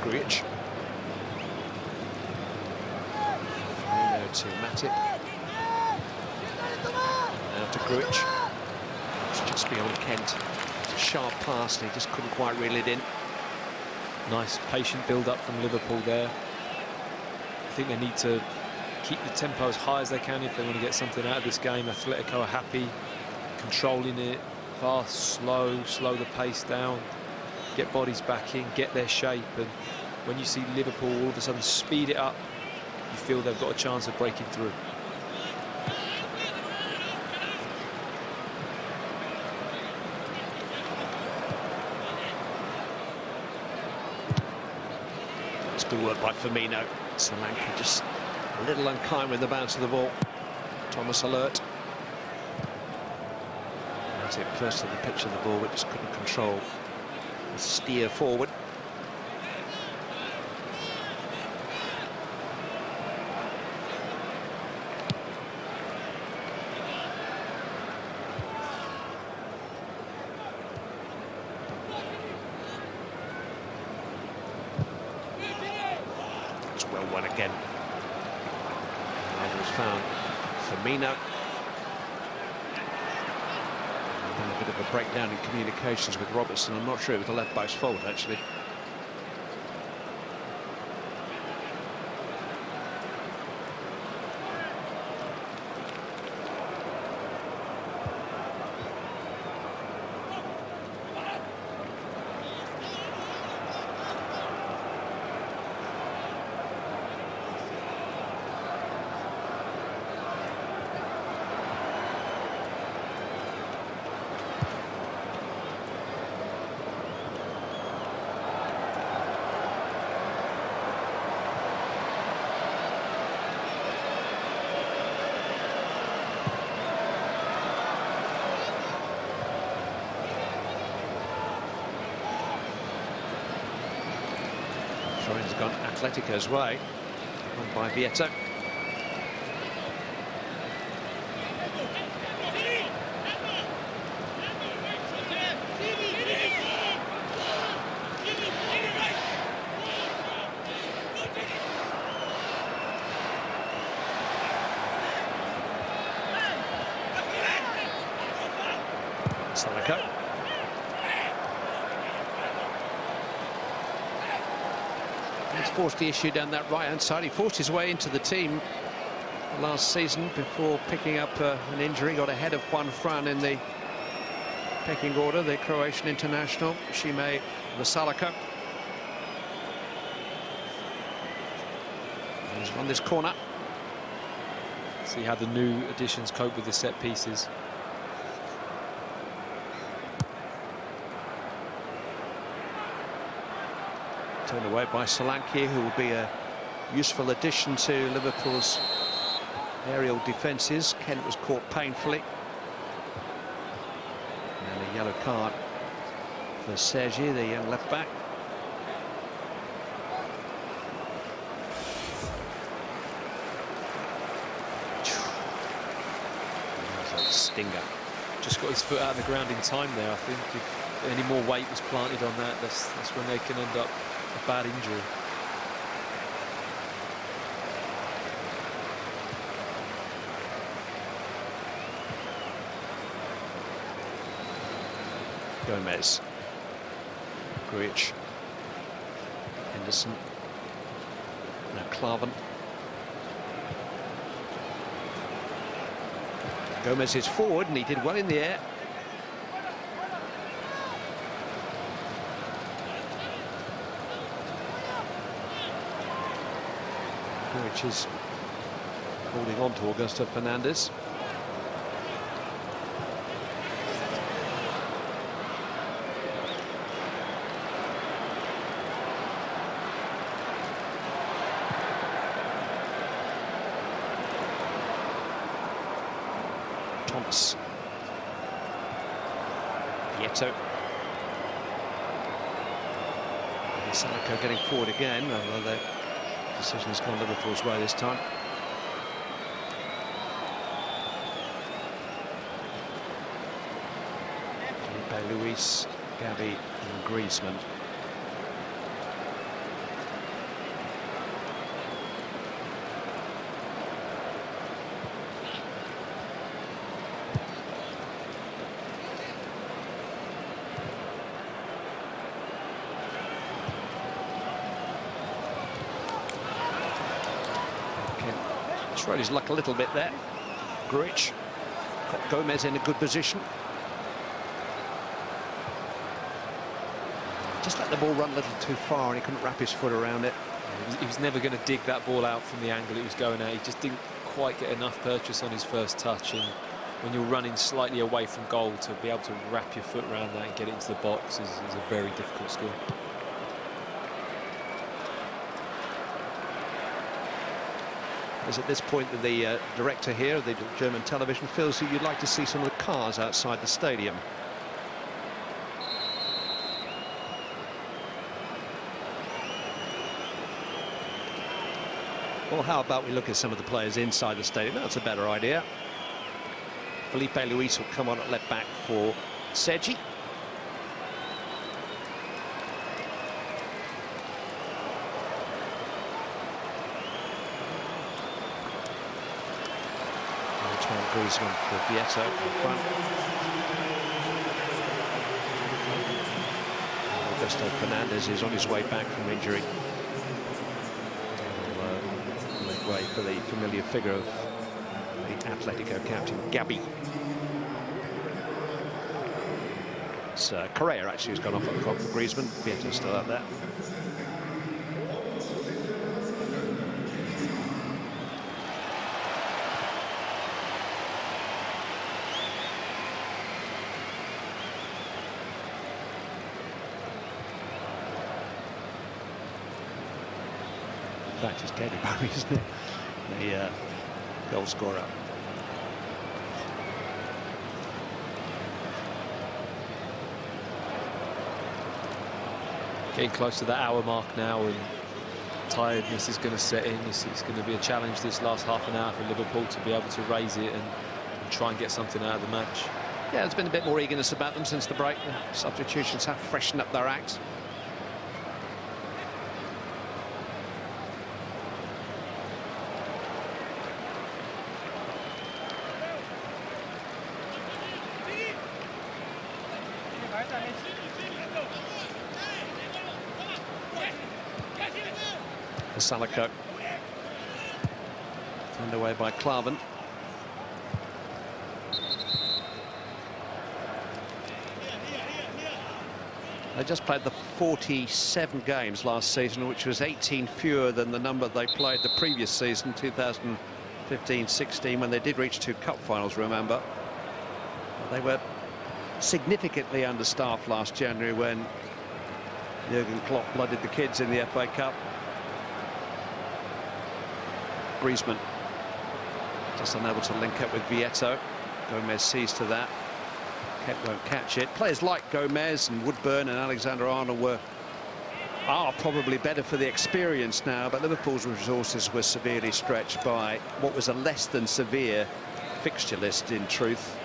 Grujic. Firmino to Matip. Now to Grujic. It's just beyond Kent. It's a sharp pass and he just couldn't quite reel it in. Nice patient build-up from Liverpool there. I think they need to keep the tempo as high as they can if they want to get something out of this game. Atletico are happy, controlling it, fast, slow the pace down, get bodies back in, get their shape, and when you see Liverpool all of a sudden speed it up, you feel they've got a chance of breaking through. It's good work by Firmino. Solanke just a little unkind with the bounce of the ball. Thomas alert. That's it, first to the pitch of the ball, but just couldn't control the steer forward. It's well won again. Firmino. And then a bit of a breakdown in communications with Robertson. I'm not sure it was the left back's fault, actually. Throw-in's gone Atletico's way. On by Vieto. Salako. He's forced the issue down that right-hand side. He forced his way into the team last season before picking up an injury. Got ahead of Juan Fran in the pecking order, the Croatian international, Šime Vesalako. He's on this corner. See how the new additions cope with the set pieces. Turned away by Solanke, who will be a useful addition to Liverpool's aerial defences. Kent was caught painfully. And a yellow card for Sergi, the young left back. That's a stinger. Just got his foot out of the ground in time there. I think if any more weight was planted on that, that's when they can end up a bad injury. Gomez, Grujic, Henderson, now Klavan. Gomez is forward and he did well in the air. Which is holding on to Augusto Fernandez. Thomas. Vieto. Salako getting forward again, although the decision has gone Liverpool's way this time. Felipe Luis, Gavi and Griezmann. Tried his luck a little bit there. Grujic got Gomez in a good position. Just let the ball run a little too far and he couldn't wrap his foot around it. He was never going to dig that ball out from the angle it was going at. He just didn't quite get enough purchase on his first touch, and when you're running slightly away from goal, to be able to wrap your foot around that and get it into the box is a very difficult skill. Is at this point that the director here of the German television feels that you'd like to see some of the cars outside the stadium. Well, how about we look at some of the players inside the stadium? That's a better idea. Felipe Luis will come on at left back for Sergi. Antoine Griezmann for Vieto in front. Augusto Fernandez is on his way back from injury. Will make way for the familiar figure of the Atletico captain, Gabi. It's Correa actually who's gone off at the front for Griezmann. Vieto's still up there. In fact, it's Katie Barry, isn't it? The goal scorer. Getting close to that hour mark now, and tiredness is going to set in. It's going to be a challenge this last half an hour for Liverpool to be able to raise it and try and get something out of the match. Yeah, there's been a bit more eagerness about them since the break. The substitutions have freshened up their act. Salako turned away by Klavan. They just played the 47 games last season, which was 18 fewer than the number they played the previous season, 2015-16, when they did reach 2 cup finals, remember. They were significantly understaffed last January when Jürgen Klopp blooded the kids in the FA Cup. Griezmann just unable to link up with Vieto. Gomez sees to that. Kent won't catch it. Players like Gomez and Woodburn and Alexander-Arnold are probably better for the experience now, but Liverpool's resources were severely stretched by what was a less than severe fixture list, in truth.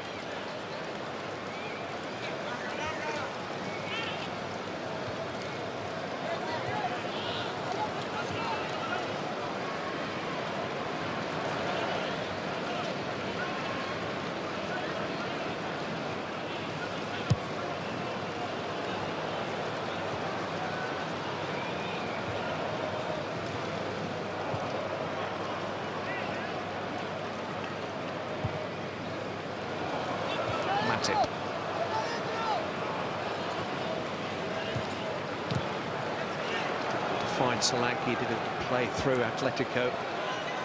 Fine, Solanke didn't play through Atletico.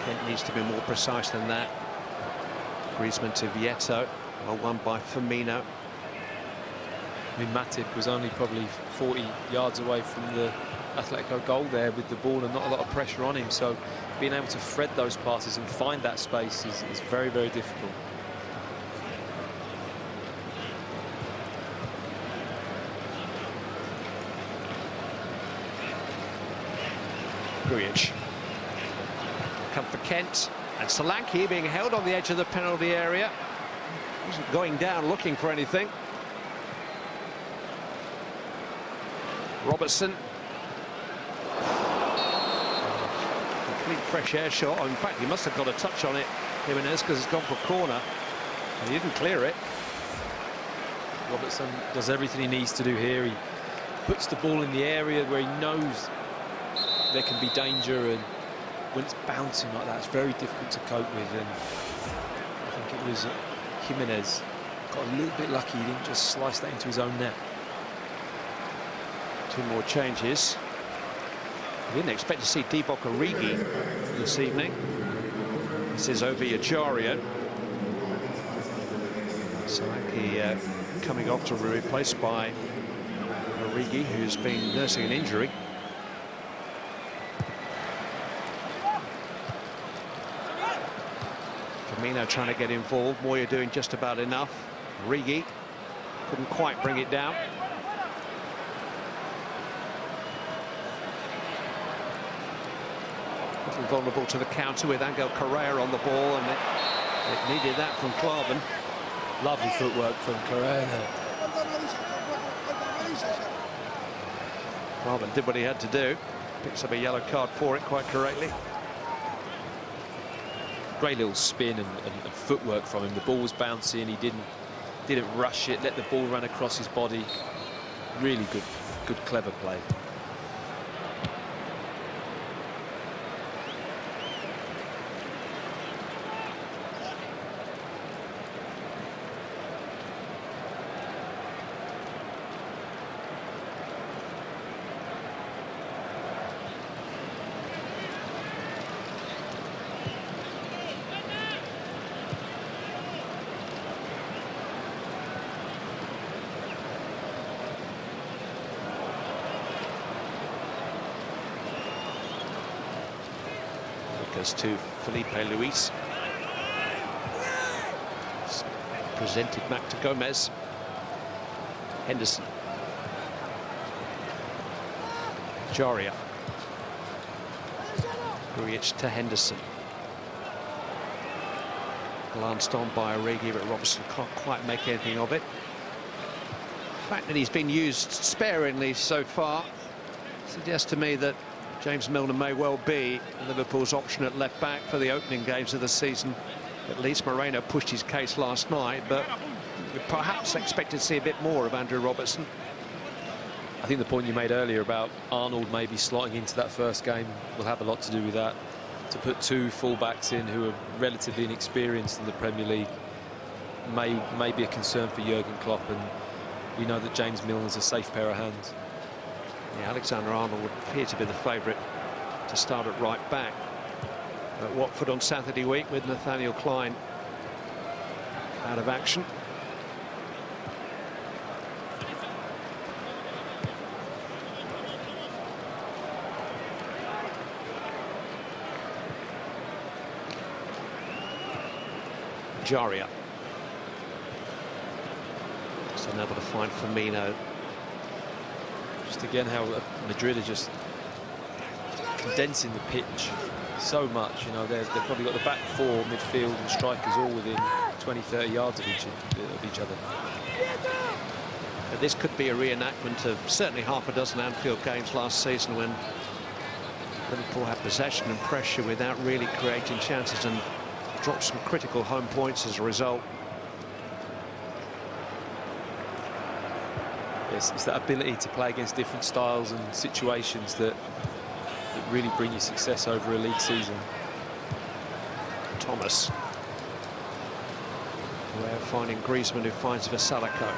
Kent needs to be more precise than that. Griezmann to Vieto, well won by Firmino. I mean, Matip was only probably 40 yards away from the Atletico goal there with the ball and not a lot of pressure on him, so being able to thread those passes and find that space is very, very difficult. Grujic. Come for Kent, and Solanke being held on the edge of the penalty area. Wasn't going down looking for anything. Robertson. Complete fresh air shot. Oh, in fact, he must have got a touch on it, Jimenez, because it's gone for a corner. And he didn't clear it. Robertson does everything he needs to do here. He puts the ball in the area where he knows there can be danger, and when it's bouncing like that, it's very difficult to cope with. And I think it was Jimenez got a little bit lucky. He didn't just slice that into his own net. 2 more changes. I didn't expect to see Divock Origi this evening. This is Ovie Ejaria. Solanke coming off to be replaced by Origi, who's been nursing an injury. Firmino trying to get involved. Moya doing just about enough. Origi couldn't quite bring it down. Little vulnerable to the counter with Angel Correa on the ball, and it needed that from Klavan. Lovely footwork from Correa. Klavan did what he had to do. Picks up a yellow card for it quite correctly. great little spin and footwork from him. The ball was bouncing, he didn't rush it, let the ball run across his body. Really good clever play. Goes to Felipe Luis. It's presented back to Gomez. Henderson. Jaria. Grujic to Henderson. Glanced on by Origi, but Robertson can't quite make anything of it. The fact that he's been used sparingly so far suggests to me that James Milner may well be Liverpool's option at left back for the opening games of the season. At least Moreno pushed his case last night, but we perhaps expected to see a bit more of Andrew Robertson. I think the point you made earlier about Arnold maybe slotting into that first game will have a lot to do with that. To put two full-backs in who are relatively inexperienced in the Premier League may be a concern for Jürgen Klopp, and we know that James Milner's a safe pair of hands. Yeah, Alexander-Arnold would appear to be the favourite to start at right back at Watford on Saturday week, with Nathaniel Klein out of action. Jaria. Just unable to find Firmino. Just again how Madrid are just condensing the pitch so much. You know, they've probably got the back four, midfield and strikers all within 20-30 yards of each other. But this could be a reenactment of certainly half a dozen Anfield games last season, when Liverpool had possession and pressure without really creating chances and dropped some critical home points as a result. It's that ability to play against different styles and situations that really bring you success over a league season. Thomas. We're finding Griezmann, who finds Vassalako.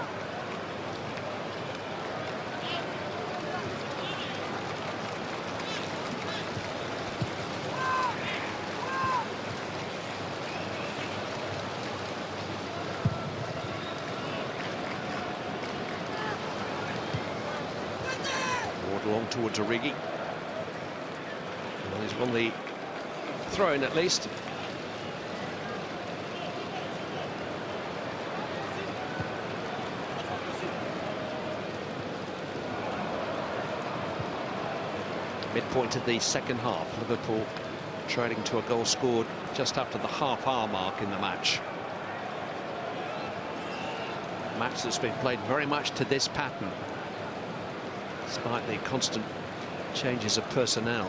Long towards Origi. Well, he's won the throw-in at least. Midpoint of the second half, Liverpool trailing to a goal scored just after the half-hour mark in the match. A match that's been played very much to this pattern, despite the constant changes of personnel.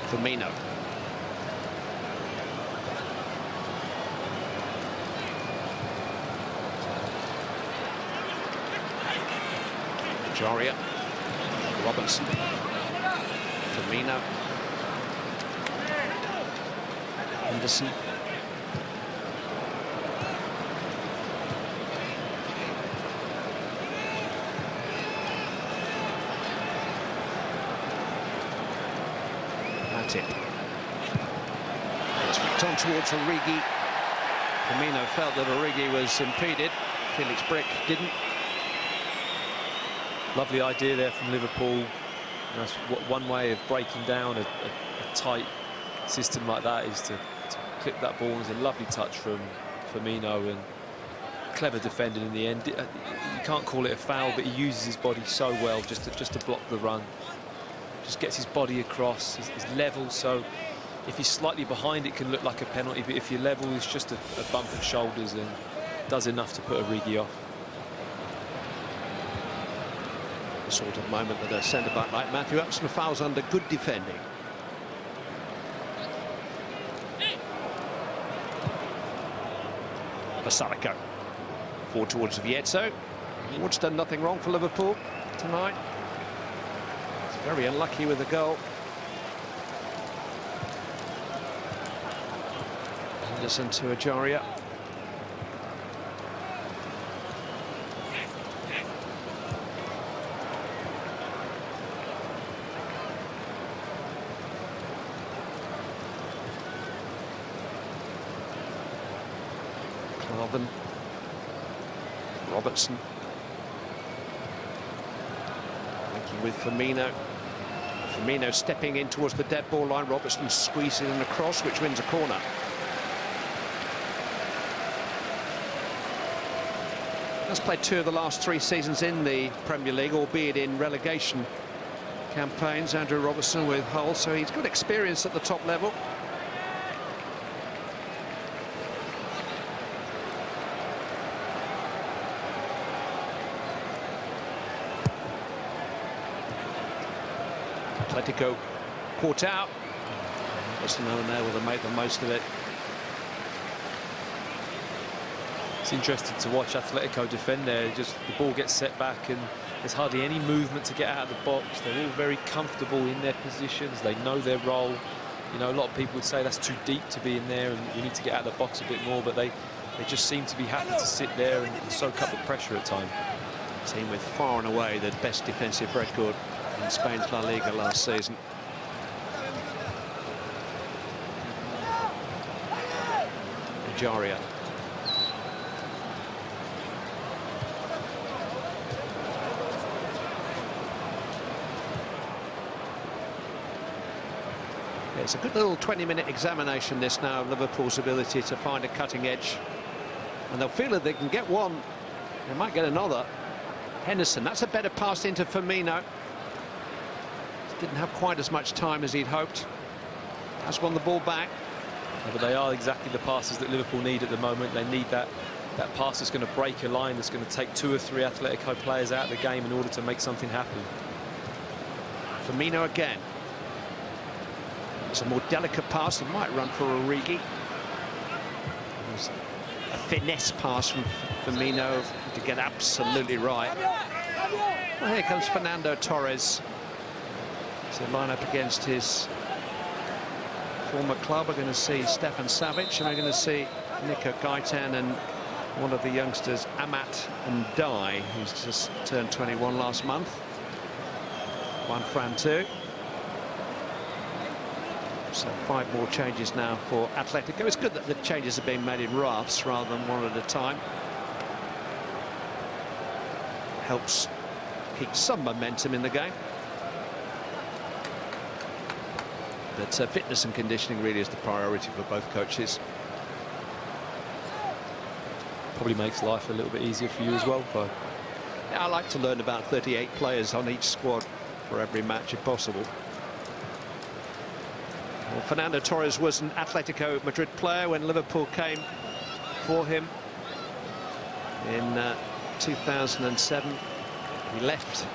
Firmino. Jaria. Robertson. Firmino. Henderson. That's it. It's flicked on towards Origi. Firmino felt that Origi was impeded. Felix Brick didn't. Lovely idea there from Liverpool. That's one way of breaking down a tight system like that, is to clip that ball. It's a lovely touch from Firmino, and clever defending in the end. You can't call it a foul, but he uses his body so well just to block the run. Just gets his body across. He's level, so if you're slightly behind, it can look like a penalty, but if you're level, it's just a bump of shoulders and does enough to put Origi off. The sort of moment that a centre-back like Matthew Upson fouls under good defending. Basalico. Forward towards Vietto. Wood's done nothing wrong for Liverpool tonight. He's very unlucky with the goal. Henderson to Ajaria. Clavin. Robertson. Linking with Firmino. Firmino stepping in towards the dead ball line. Robertson squeezing in across, which wins a corner. Has played 2 of the last 3 seasons in the Premier League, albeit in relegation campaigns. Andrew Robertson with Hull, so he's got experience at the top level. Atletico caught out. Simeone there will make the most of it. It's interesting to watch Atletico defend there. Just the ball gets set back and there's hardly any movement to get out of the box. They're all very comfortable in their positions. They know their role. You know, a lot of people would say that's too deep to be in there and you need to get out of the box a bit more, but they just seem to be happy to sit there and soak up the pressure at times. Team with far and away the best defensive record in Spain's La Liga last season. Ajaria. It's a good little 20-minute examination this now of Liverpool's ability to find a cutting edge, and they'll feel that they can get one, they might get another. Henderson, that's a better pass into Firmino. Didn't have quite as much time as he'd hoped. Has won the ball back. Yeah, but they are exactly the passes that Liverpool need at the moment. They need that pass that's going to break a line, that's going to take 2 or 3 Atletico players out of the game in order to make something happen. Firmino again. It's a more delicate pass. He might run for Origi. A finesse pass from Firmino to get absolutely right. Well, here comes Fernando Torres. To line up against his former club. We're going to see Stefan Savic, and we're going to see Nico Gaitan and one of the youngsters, Amat Ndai, who's just turned 21 last month. Juan Fran too. So 5 more changes now for Atletico. It's good that the changes are being made in rafts rather than one at a time. Helps keep some momentum in the game. But fitness and conditioning really is the priority for both coaches. Probably makes life a little bit easier for you as well, Bo. Yeah, I like to learn about 38 players on each squad for every match if possible. Well, Fernando Torres was an Atletico Madrid player when Liverpool came for him in 2007. He left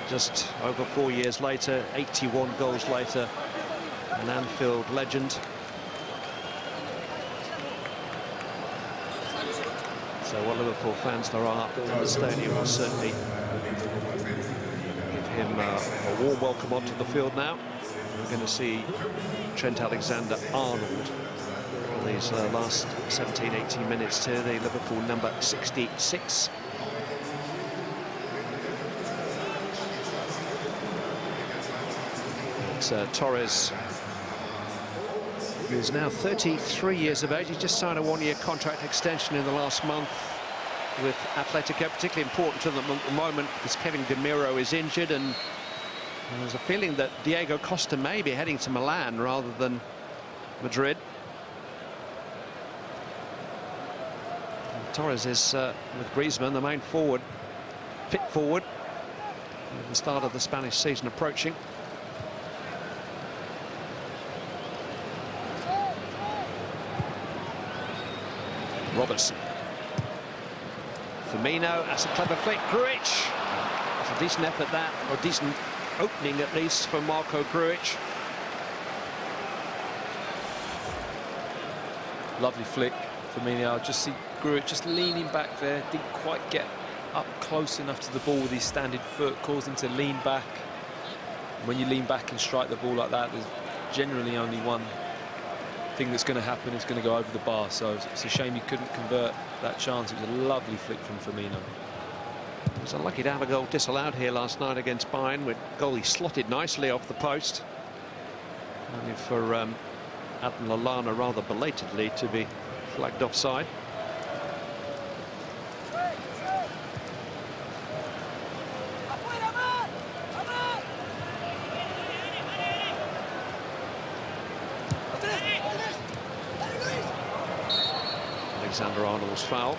just over 4 years later, 81 goals later. An Anfield legend. So what Liverpool fans there are in the stadium will certainly give him a warm welcome onto the field now. We're going to see Trent Alexander-Arnold for these last 17-18 minutes to the Liverpool number 66. But, Torres, who's now 33 years of age. He's just signed a 1-year contract extension in the last month with Atletico. Particularly important to them at the moment because Kevin Gamiro is injured, and there's a feeling that Diego Costa may be heading to Milan rather than Madrid. And Torres is with Griezmann, the main forward, fit forward. The start of the Spanish season approaching. Robertson. Firmino, that's a clever flick. Grujic. It's a decent effort that, or decent opening at least for Marco Grujic. Lovely flick. Firmino, just see Grujic just leaning back there, didn't quite get up close enough to the ball with his standing foot, caused him to lean back. When you lean back and strike the ball like that, there's generally only one thing that's going to happen. It's going to go over the bar, so it's a shame he couldn't convert that chance. It was a lovely flick from Firmino. He was unlucky to have a goal disallowed here last night against Bayern, with goal he slotted nicely off the post. Only for Adam Lallana rather belatedly to be flagged offside. Alexander-Arnold's foul.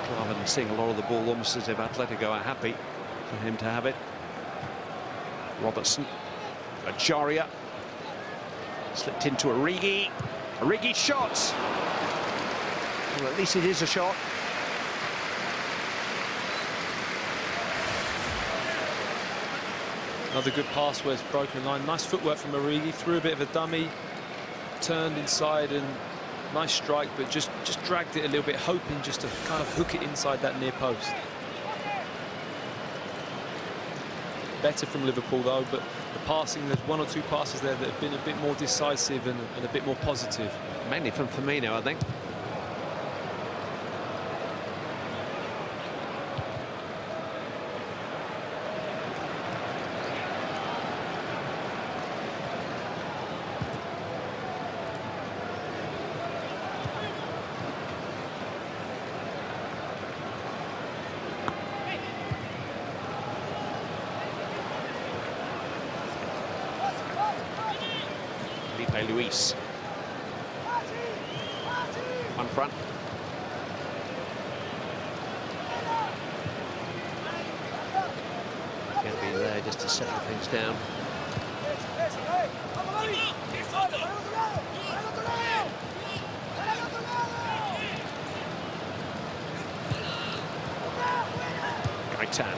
Klavan seeing a lot of the ball, almost as if Atletico are happy for him to have it. Robertson, Ajaria, slipped into Origi. Origi shot. Well, at least it is a shot. Another good pass where it's broken line. Nice footwork from Origi, threw a bit of a dummy, turned inside, and nice strike, but just dragged it a little bit, hoping just to kind of hook it inside that near post. Better from Liverpool though, but the passing, there's one or two passes there that have been a bit more decisive and a bit more positive. Mainly from Firmino, I think. Luis. One front. Can't be there just to settle things down. Gaetan.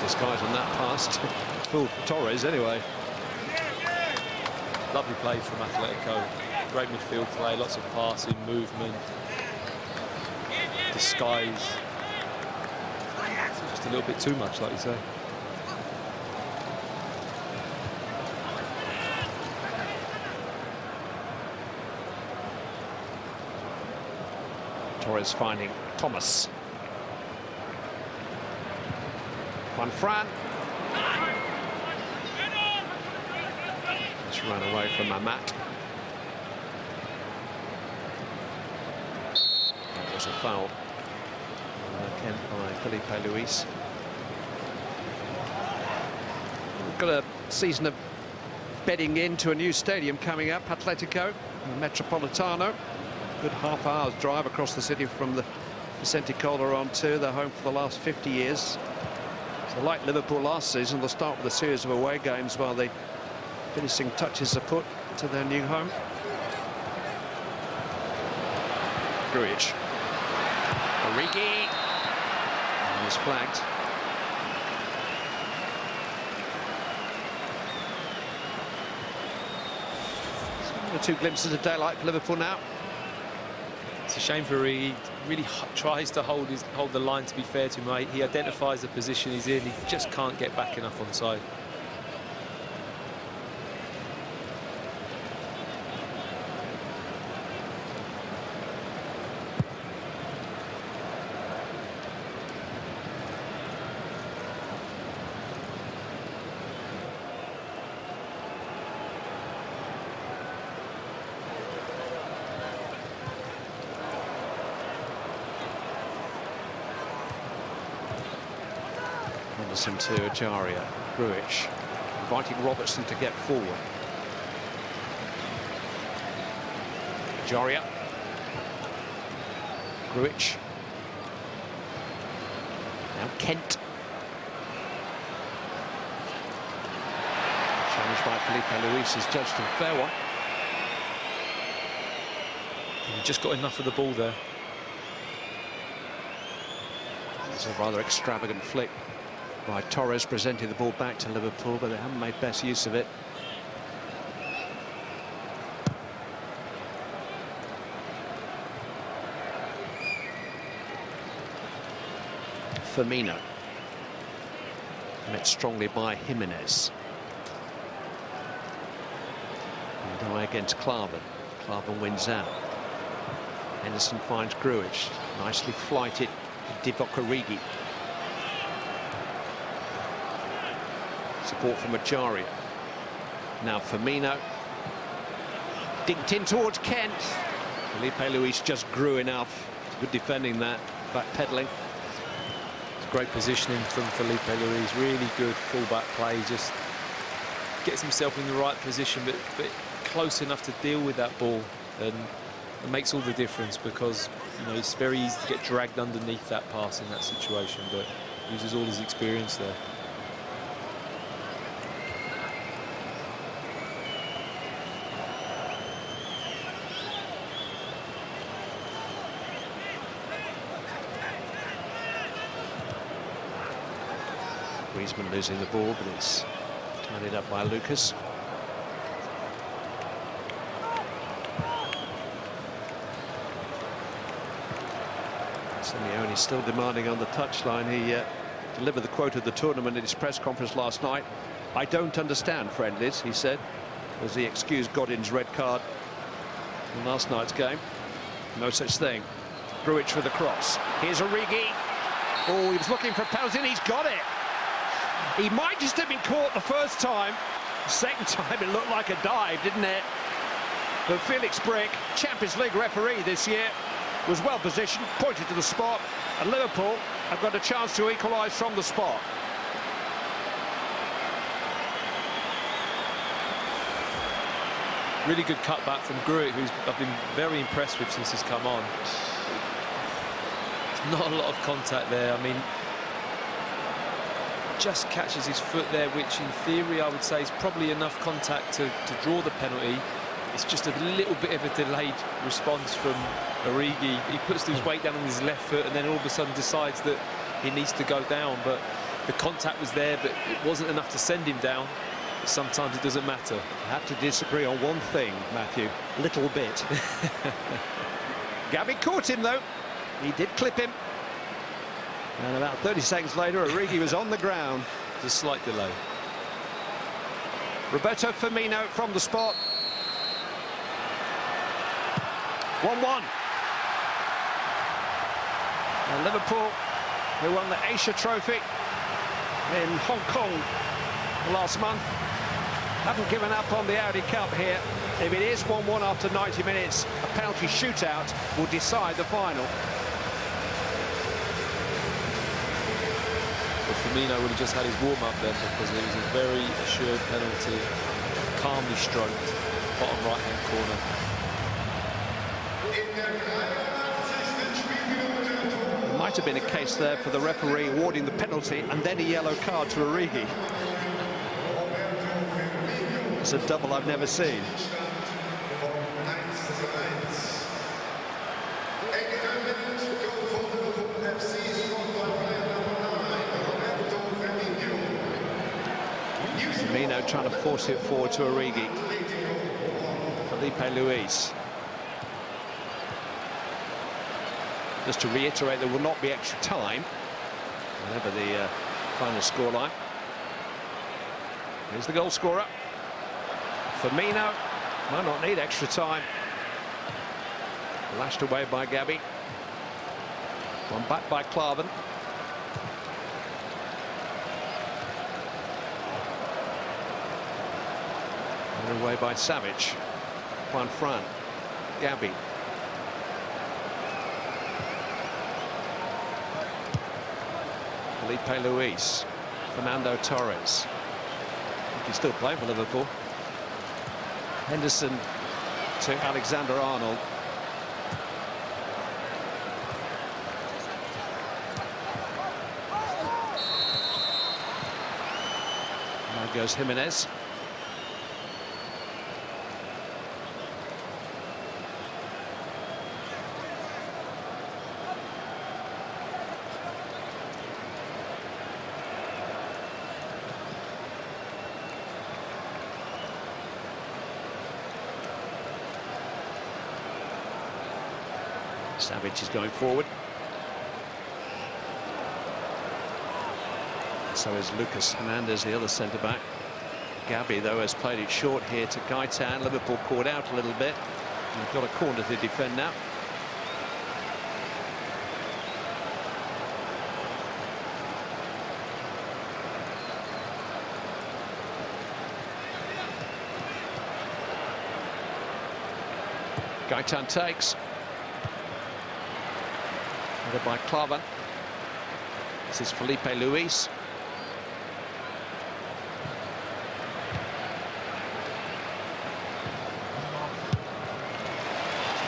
Disguise on that pass. Full Torres anyway. Lovely play from Atletico. Great midfield play, lots of passing, movement, disguise. Just a little bit too much, like you say. Torres finding Thomas. Juan Fran. Ran away from Amat. That was a foul. Kent by Felipe Luis. We've got a season of bedding into a new stadium coming up, Atletico, Metropolitano. Good half-hour's drive across the city from the Vicente Calderon to their home for the last 50 years. So like Liverpool last season, they'll start with a series of away games while they finishing touches are put to their new home. Grujic. Origi. And he's flagged. One or two glimpses of daylight for Liverpool now. It's a shame for Origi. He really tries to hold the line, to be fair to him. He identifies the position he's in. He just can't get back enough onside. Anderson to Ajaria. Grujic inviting Robertson to get forward. Ajaria. Grujic. Now Kent. challenge by Felipe Luis is judged a fair one. He just got enough of the ball there. It's a rather extravagant flick by Torres, presenting the ball back to Liverpool, but they haven't made best use of it. Firmino. Met strongly by Jimenez. And away against Klavan. Klavan wins out. Henderson finds Grujic. Nicely flighted to Divock Origi. Support from Ajaria. Now Firmino. Dinked in towards Kent. Felipe Luis just grew enough. Good defending that. Backpedaling. Great positioning from Felipe Luis. Really good fullback play. Just gets himself in the right position, but close enough to deal with that ball. And it makes all the difference, because it's very easy to get dragged underneath that pass in that situation, but uses all his experience there. Griezmann losing the ball, but it's tidied up by Lucas. Simeone still demanding on the touchline. He delivered the quote of the tournament at his press conference last night. "I don't understand friendlies," he said, as he excused Godin's red card in last night's game. No such thing. Grujic for the cross. Here's Origi. Oh, he was looking for a penalty, and he's got it. He might just have been caught the first time. Second time, it looked like a dive, didn't it? But Felix Brick, Champions League referee this year, was well positioned, pointed to the spot, and Liverpool have got a chance to equalise from the spot. Really good cutback from Grujic, who's I've been very impressed with since he's come on. There's not a lot of contact there. I mean, just catches his foot there, which in theory I would say is probably enough contact to draw the penalty. It's just a little bit of a delayed response from Origi. He puts his weight down on his left foot and then all of a sudden decides that he needs to go down, but the contact was there, but it wasn't enough to send him down. But sometimes it doesn't matter. I have to disagree on one thing, Matthew, little bit. Gabby caught him though. He did clip him. And about 30 seconds later, Origi was on the ground. Just a slight delay. Roberto Firmino from the spot. 1-1. And Liverpool, who won the Asia Trophy in Hong Kong last month, haven't given up on the Audi Cup here. If it is 1-1 after 90 minutes, a penalty shootout will decide the final. Firmino would have just had his warm-up then, because it was a very assured penalty, calmly stroked, bottom right-hand corner. There might have been a case there for the referee awarding the penalty and then a yellow card to Origi. It's a double I've never seen. Firmino trying to force it forward to Origi. Felipe Luis. Just to reiterate, there will not be extra time, whatever the final scoreline. Here's the goal scorer. Firmino might not need extra time. Lashed away by Gabby. One back by Klavan. And away by Savage. Juan Fran. Gabby. Felipe Luis. Fernando Torres. I think he's still playing for Liverpool. Henderson to Alexander-Arnold. Now goes Jimenez. Savage is going forward. So is Lucas Hernandez, the other centre-back. Gabi, though, has played it short here to Gaitan. Liverpool caught out a little bit. We've got a corner to defend now. Gaitan takes. Headed by Klavan. This is Felipe Luis.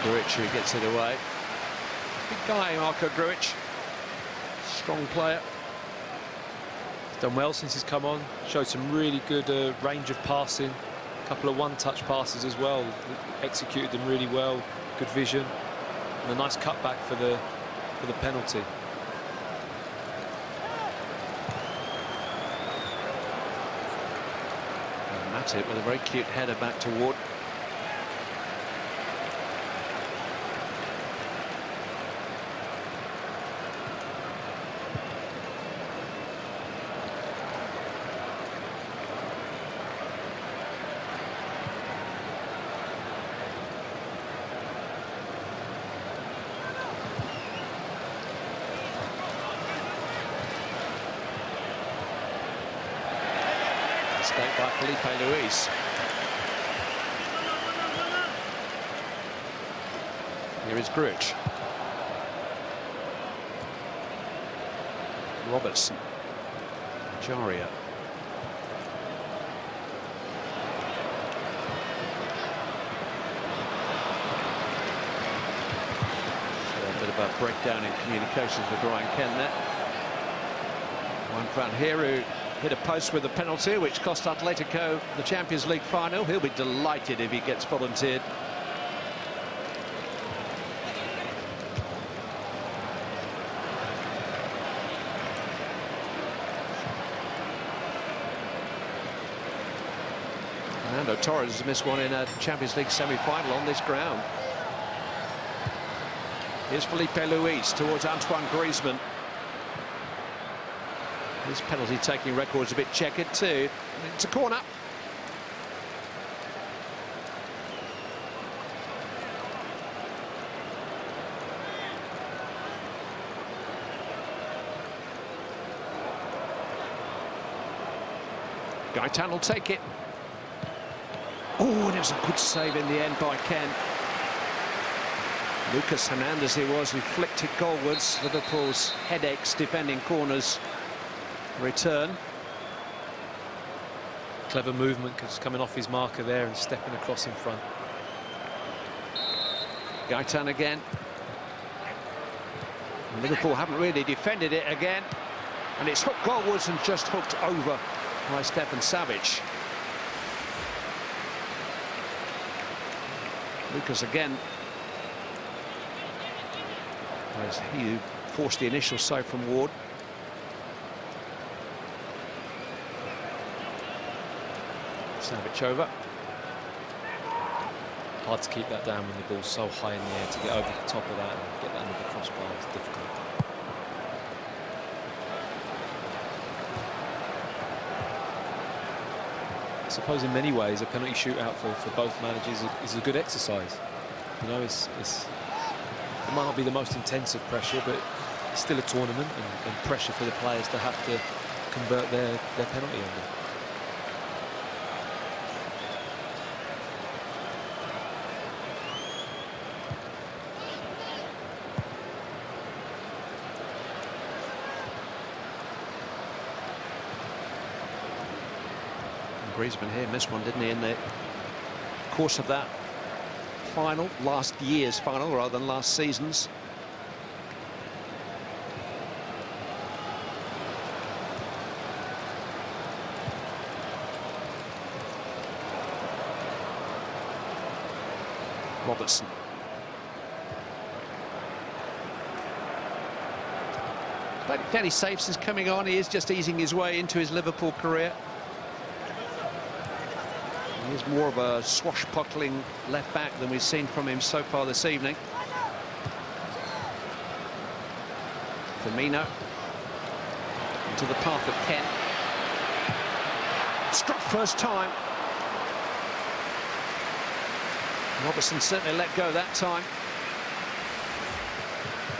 Grujic who gets it away. Big guy, Marco Grujic. Strong player. He's done well since he's come on. Showed some really good range of passing. A couple of one-touch passes as well. Executed them really well. Good vision. And a nice cutback for the penalty. And that's it, with a very cute header back to Ward. Mistake by Felipe Luis. Here is Grujic. Robertson. Jaria. A bit of a breakdown in communications with Ryan Kent there. Juan Fran here who hit a post with a penalty, which cost Atletico the Champions League final. He'll be delighted if he gets volunteered. Fernando Torres has missed one in a Champions League semi-final on this ground. Here's Felipe Luis towards Antoine Griezmann. His penalty-taking record's a bit checkered too. It's a corner. Gaitan will take it. Oh, and it was a good save in the end by Ken. Lucas Hernandez he was, who flicked it goalwards. Liverpool's headaches defending corners return. Clever movement, because coming off his marker there and stepping across in front. Gaitan again. And Liverpool haven't really defended it again. And it's hooked goalwards and just hooked over by Stefan Savic. Lucas again. Whereas he who forced the initial save from Ward. Savic over. Hard to keep that down when the ball's so high in the air. To get over the top of that and get that under the crossbar is difficult. I suppose in many ways a penalty shootout for both managers is a good exercise. You know, it might not be the most intensive pressure, but it's still a tournament and pressure for the players to have to convert their penalty under. Griezmann here missed one, didn't he, in the course of that final, last year's final rather than last season's. Robertson. Played it fairly safe since coming on. He is just easing his way into his Liverpool career. He's more of a swashbuckling left back than we've seen from him so far this evening. Firmino into the path of Kent. Struck first time. Robertson certainly let go that time.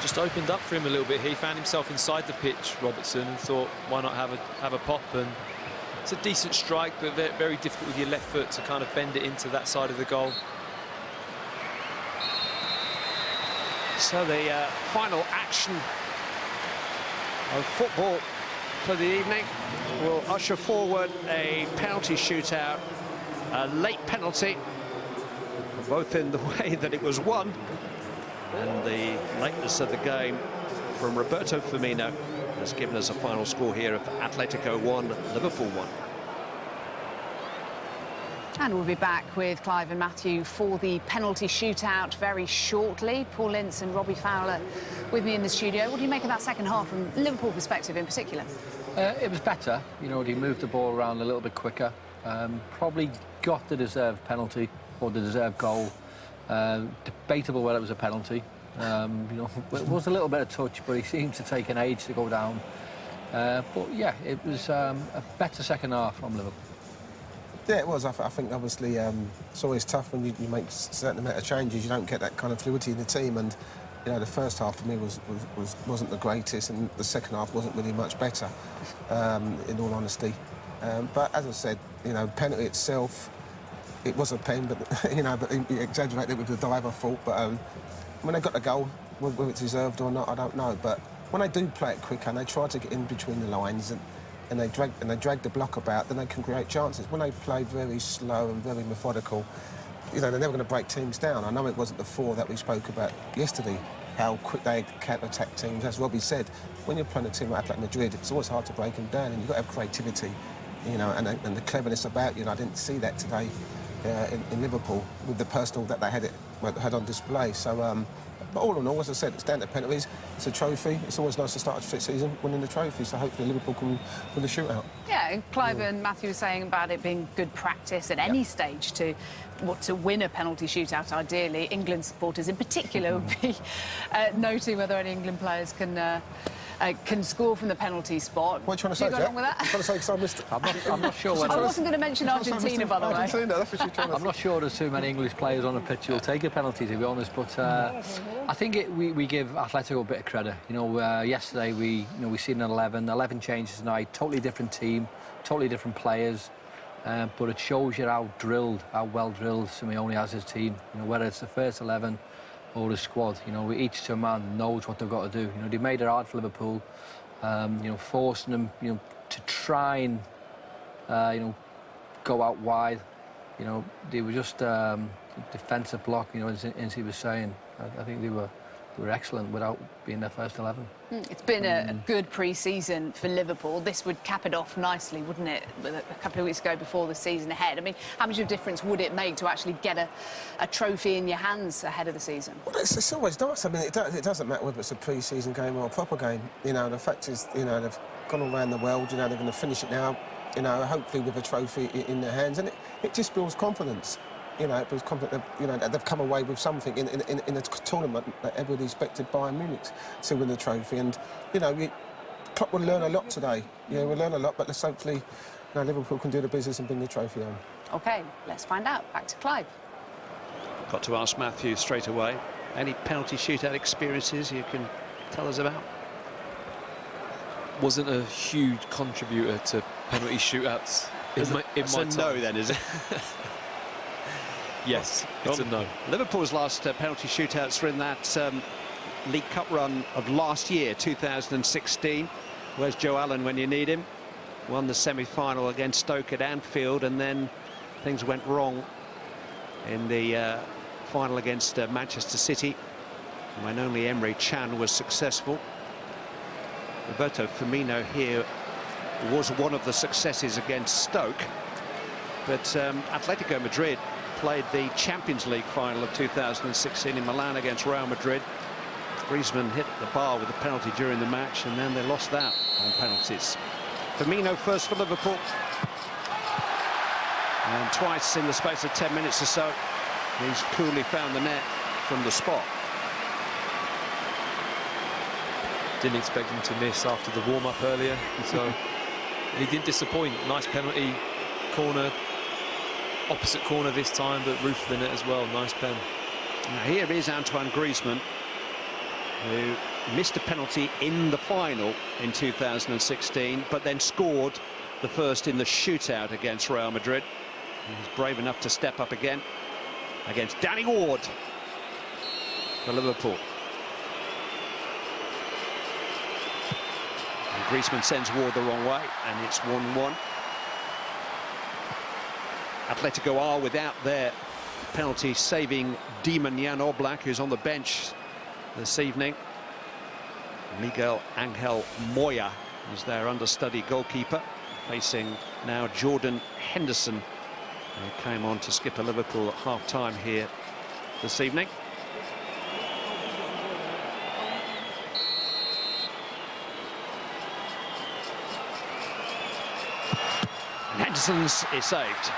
Just opened up for him a little bit. He found himself inside the pitch, Robertson, and thought, why not have a pop? And it's a decent strike, but very difficult with your left foot to kind of bend it into that side of the goal. So the final action of football for the evening will usher forward a penalty shootout, a late penalty, both in the way that it was won and the lateness of the game from Roberto Firmino has given us a final score here of Atletico 1, Liverpool 1. And we'll be back with Clive and Matthew for the penalty shootout very shortly. Paul Ince and Robbie Fowler with me in the studio. What do you make of that second half from Liverpool perspective in particular? It was better. You know, he moved the ball around a little bit quicker. Probably got the deserved penalty or the deserved goal. Debatable whether it was a penalty. You know, it was a little bit of touch, but he seemed to take an age to go down. But yeah, it was a better second half from Liverpool. Yeah, it was. I think obviously it's always tough when you make a certain amount of changes. You don't get that kind of fluidity in the team, and you know the first half for me wasn't the greatest, and the second half wasn't really much better, in all honesty. But as I said, you know, penalty itself, it was a pen, but you know, but he exaggerated it with the dive, I thought. But when they got the goal, whether it's deserved or not, I don't know. But when they do play it quicker and they try to get in between the lines and they drag the block about, then they can create chances. When they play very slow and very methodical, you know, they're never going to break teams down. I know it wasn't the 4 that we spoke about yesterday, how quick they counter-attack teams. As Robbie said, when you're playing a team like Atlético de Madrid, it's always hard to break them down, and you've got to have creativity, you know, and the cleverness about you. And I didn't see that today in Liverpool with the personal that they had on display. So, but all in all, as I said, it's down to penalties. It's a trophy. It's always nice to start a fit season winning the trophy. So hopefully Liverpool can win the shootout. Yeah, Clive and Matthew were saying about it being good practice at any stage to win a penalty shootout. Ideally, England supporters in particular would be noting whether any England players can score from the penalty spot. What are you trying to say, Jack? Along with that? I'm trying to say because I missed it. I'm not sure whether... I wasn't going to mention Argentina, by the way. Argentina, that's what you're trying to say. I'm not sure there's too many English players on the pitch who'll take a penalty, to be honest, but I think we give Atletico a bit of credit. You know, yesterday we seen an 11 changes tonight, totally different team, totally different players, but it shows you how well drilled Simeone has his team. You know, whether it's the first 11 or the squad, you know, each man knows what they've got to do. You know, they made it hard for Liverpool, you know, forcing them, you know, to try and, you know, go out wide. You know, they were just defensive block. You know, as he was saying, I think they were excellent without being their first 11. It's been a good pre-season for Liverpool. This would cap it off nicely, wouldn't it, a couple of weeks ago before the season ahead? I mean, how much of a difference would it make to actually get a trophy in your hands ahead of the season? Well, it's always nice. I mean, it doesn't matter whether it's a pre-season game or a proper game. You know, the fact is, you know, they've gone all around the world. You know, they're going to finish it now, you know, hopefully with a trophy in their hands. And it just builds confidence. You know, it was confident. You know, they've come away with something in a tournament that everybody expected Bayern Munich to win the trophy. And you know, Klopp will learn a lot today. Yeah, we'll learn a lot. But let's hopefully, you know, Liverpool can do the business and bring the trophy home. OK, let's find out. Back to Clive. Got to ask Matthew straight away. Any penalty shootout experiences you can tell us about? Wasn't a huge contributor to penalty shootouts in my time. No, then, is it? Yes, it's a no. Liverpool's last penalty shootouts were in that League Cup run of last year, 2016. Where's Joe Allen when you need him? Won the semi-final against Stoke at Anfield, and then things went wrong in the final against Manchester City, when only Emre Can was successful. Roberto Firmino here was one of the successes against Stoke, but Atletico Madrid played the Champions League final of 2016 in Milan against Real Madrid. Griezmann hit the bar with a penalty during the match, and then they lost that on penalties. Firmino first for Liverpool, and twice in the space of 10 minutes or so he's coolly found the net from the spot. Didn't expect him to miss after the warm-up earlier, so he didn't disappoint. Nice penalty, corner, opposite corner this time, but roof of the net as well. Nice pen. Now here is Antoine Griezmann, who missed a penalty in the final in 2016, but then scored the first in the shootout against Real Madrid. He was brave enough to step up again against Danny Ward for Liverpool. And Griezmann sends Ward the wrong way, and it's 1-1. Atletico are without their penalty-saving demon Jan Oblak, who's on the bench this evening. Miguel Angel Moya is their understudy goalkeeper, facing now Jordan Henderson, who came on to skipper Liverpool at half-time here this evening. And Henderson's is saved.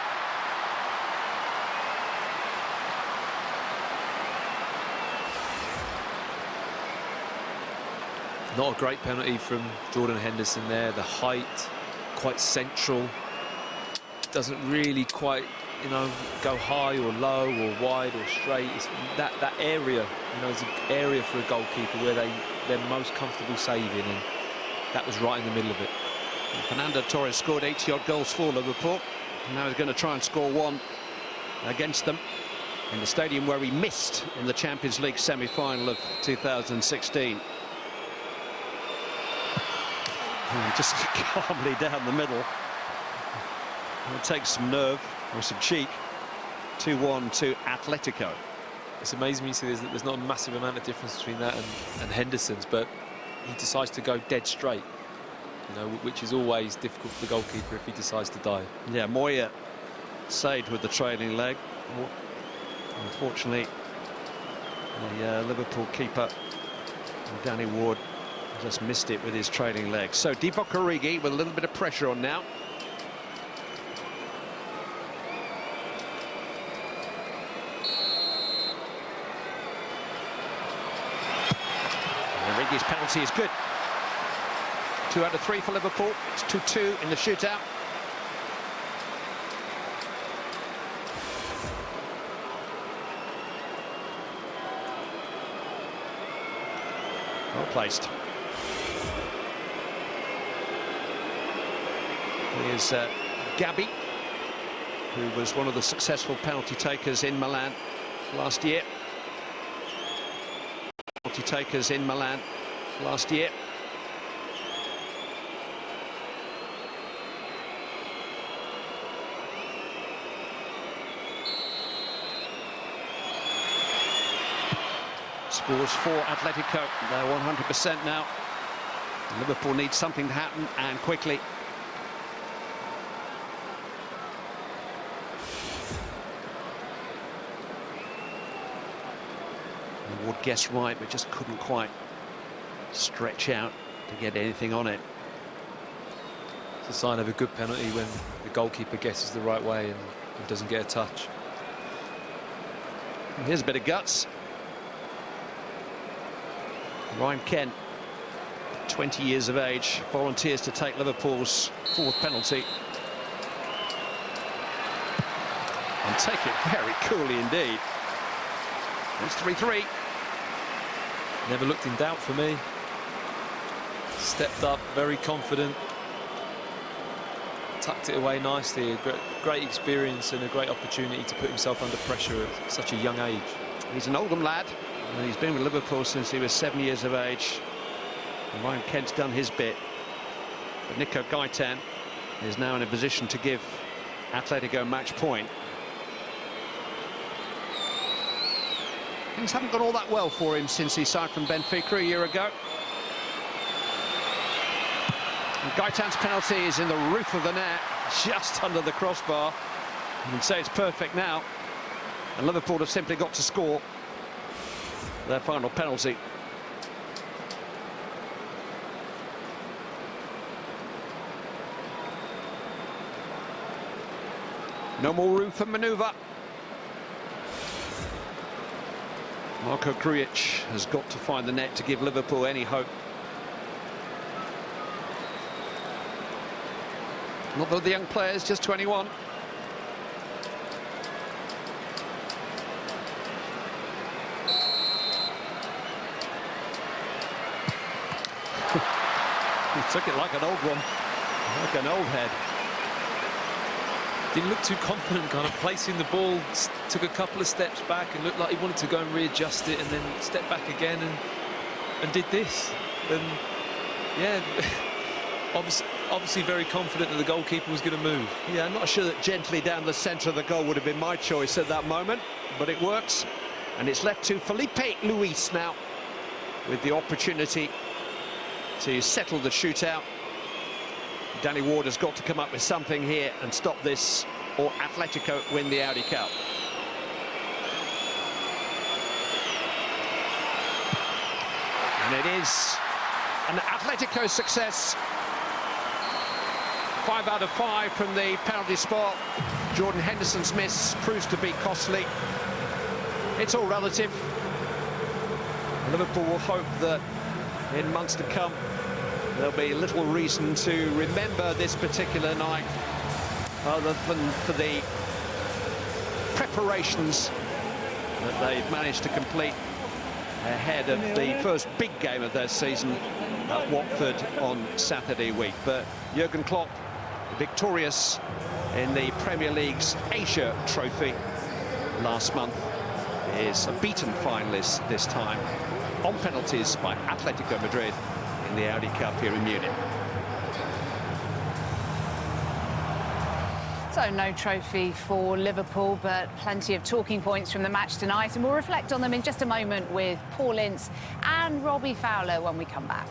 Not a great penalty from Jordan Henderson there. The height, quite central. Doesn't really quite, you know, go high or low or wide or straight. It's that area, you know, is an area for a goalkeeper where they're most comfortable saving, and that was right in the middle of it. And Fernando Torres scored 80-odd goals for Liverpool. Now he's going to try and score one against them in the stadium where he missed in the Champions League semi-final of 2016. Just calmly down the middle. It takes some nerve or some cheek. 2-1 to Atletico. It's amazing when you see there's not a massive amount of difference between that and Henderson's, but he decides to go dead straight, you know, which is always difficult for the goalkeeper if he decides to dive. Yeah, Moya saved with the trailing leg. Unfortunately, the Liverpool keeper, Danny Ward, just missed it with his trailing leg. So Divock Origi with a little bit of pressure on now. And Origi's penalty is good. 2 out of 3 for Liverpool. It's 2-2 in the shootout. Well placed. Here's Gabi, who was one of the successful penalty takers in Milan last year. Penalty takers in Milan last year. Scores for Atletico. They're 100% now. Liverpool needs something to happen, and quickly. Ward guessed right, but just couldn't quite stretch out to get anything on it. It's a sign of a good penalty when the goalkeeper guesses the right way and doesn't get a touch. Here's a bit of guts. Ryan Kent, 20 years of age, volunteers to take Liverpool's 4th penalty. And take it very coolly indeed. It's 3-3. Never looked in doubt for me. Stepped up, very confident. Tucked it away nicely. A great experience and a great opportunity to put himself under pressure at such a young age. He's an Oldham lad, and he's been with Liverpool since he was 7 years of age. And Ryan Kent's done his bit. But Nico Gaitan is now in a position to give Atletico match point. Things haven't gone all that well for him since he signed from Benfica a year ago. And Gaitan's penalty is in the roof of the net, just under the crossbar. You can say it's perfect now. And Liverpool have simply got to score their final penalty. No more room for manoeuvre. Marko Grujic has got to find the net to give Liverpool any hope Not that the young players, just 21. He took it like an old one, like an old head. Didn't look too confident, kind of placing the ball, took a couple of steps back and looked like he wanted to go and readjust it and then step back again and did this. And yeah, obviously very confident that the goalkeeper was going to move. Yeah, I'm not sure that gently down the centre of the goal would have been my choice at that moment, but it works. And it's left to Felipe Luis now with the opportunity to settle the shootout. Danny Ward has got to come up with something here and stop this, or Atletico win the Audi Cup. And it is an Atletico success. 5 out of 5 from the penalty spot. Jordan Henderson's miss proves to be costly. It's all relative. Liverpool will hope that in months to come there'll be little reason to remember this particular night other than for the preparations that they've managed to complete ahead of the first big game of their season at Watford on Saturday week. But Jürgen Klopp, victorious in the Premier League's Asia Trophy last month, is a beaten finalist this time on penalties by Atlético Madrid in the Audi Cup here in Munich. So no trophy for Liverpool, but plenty of talking points from the match tonight, and we'll reflect on them in just a moment with Paul Ince and Robbie Fowler when we come back.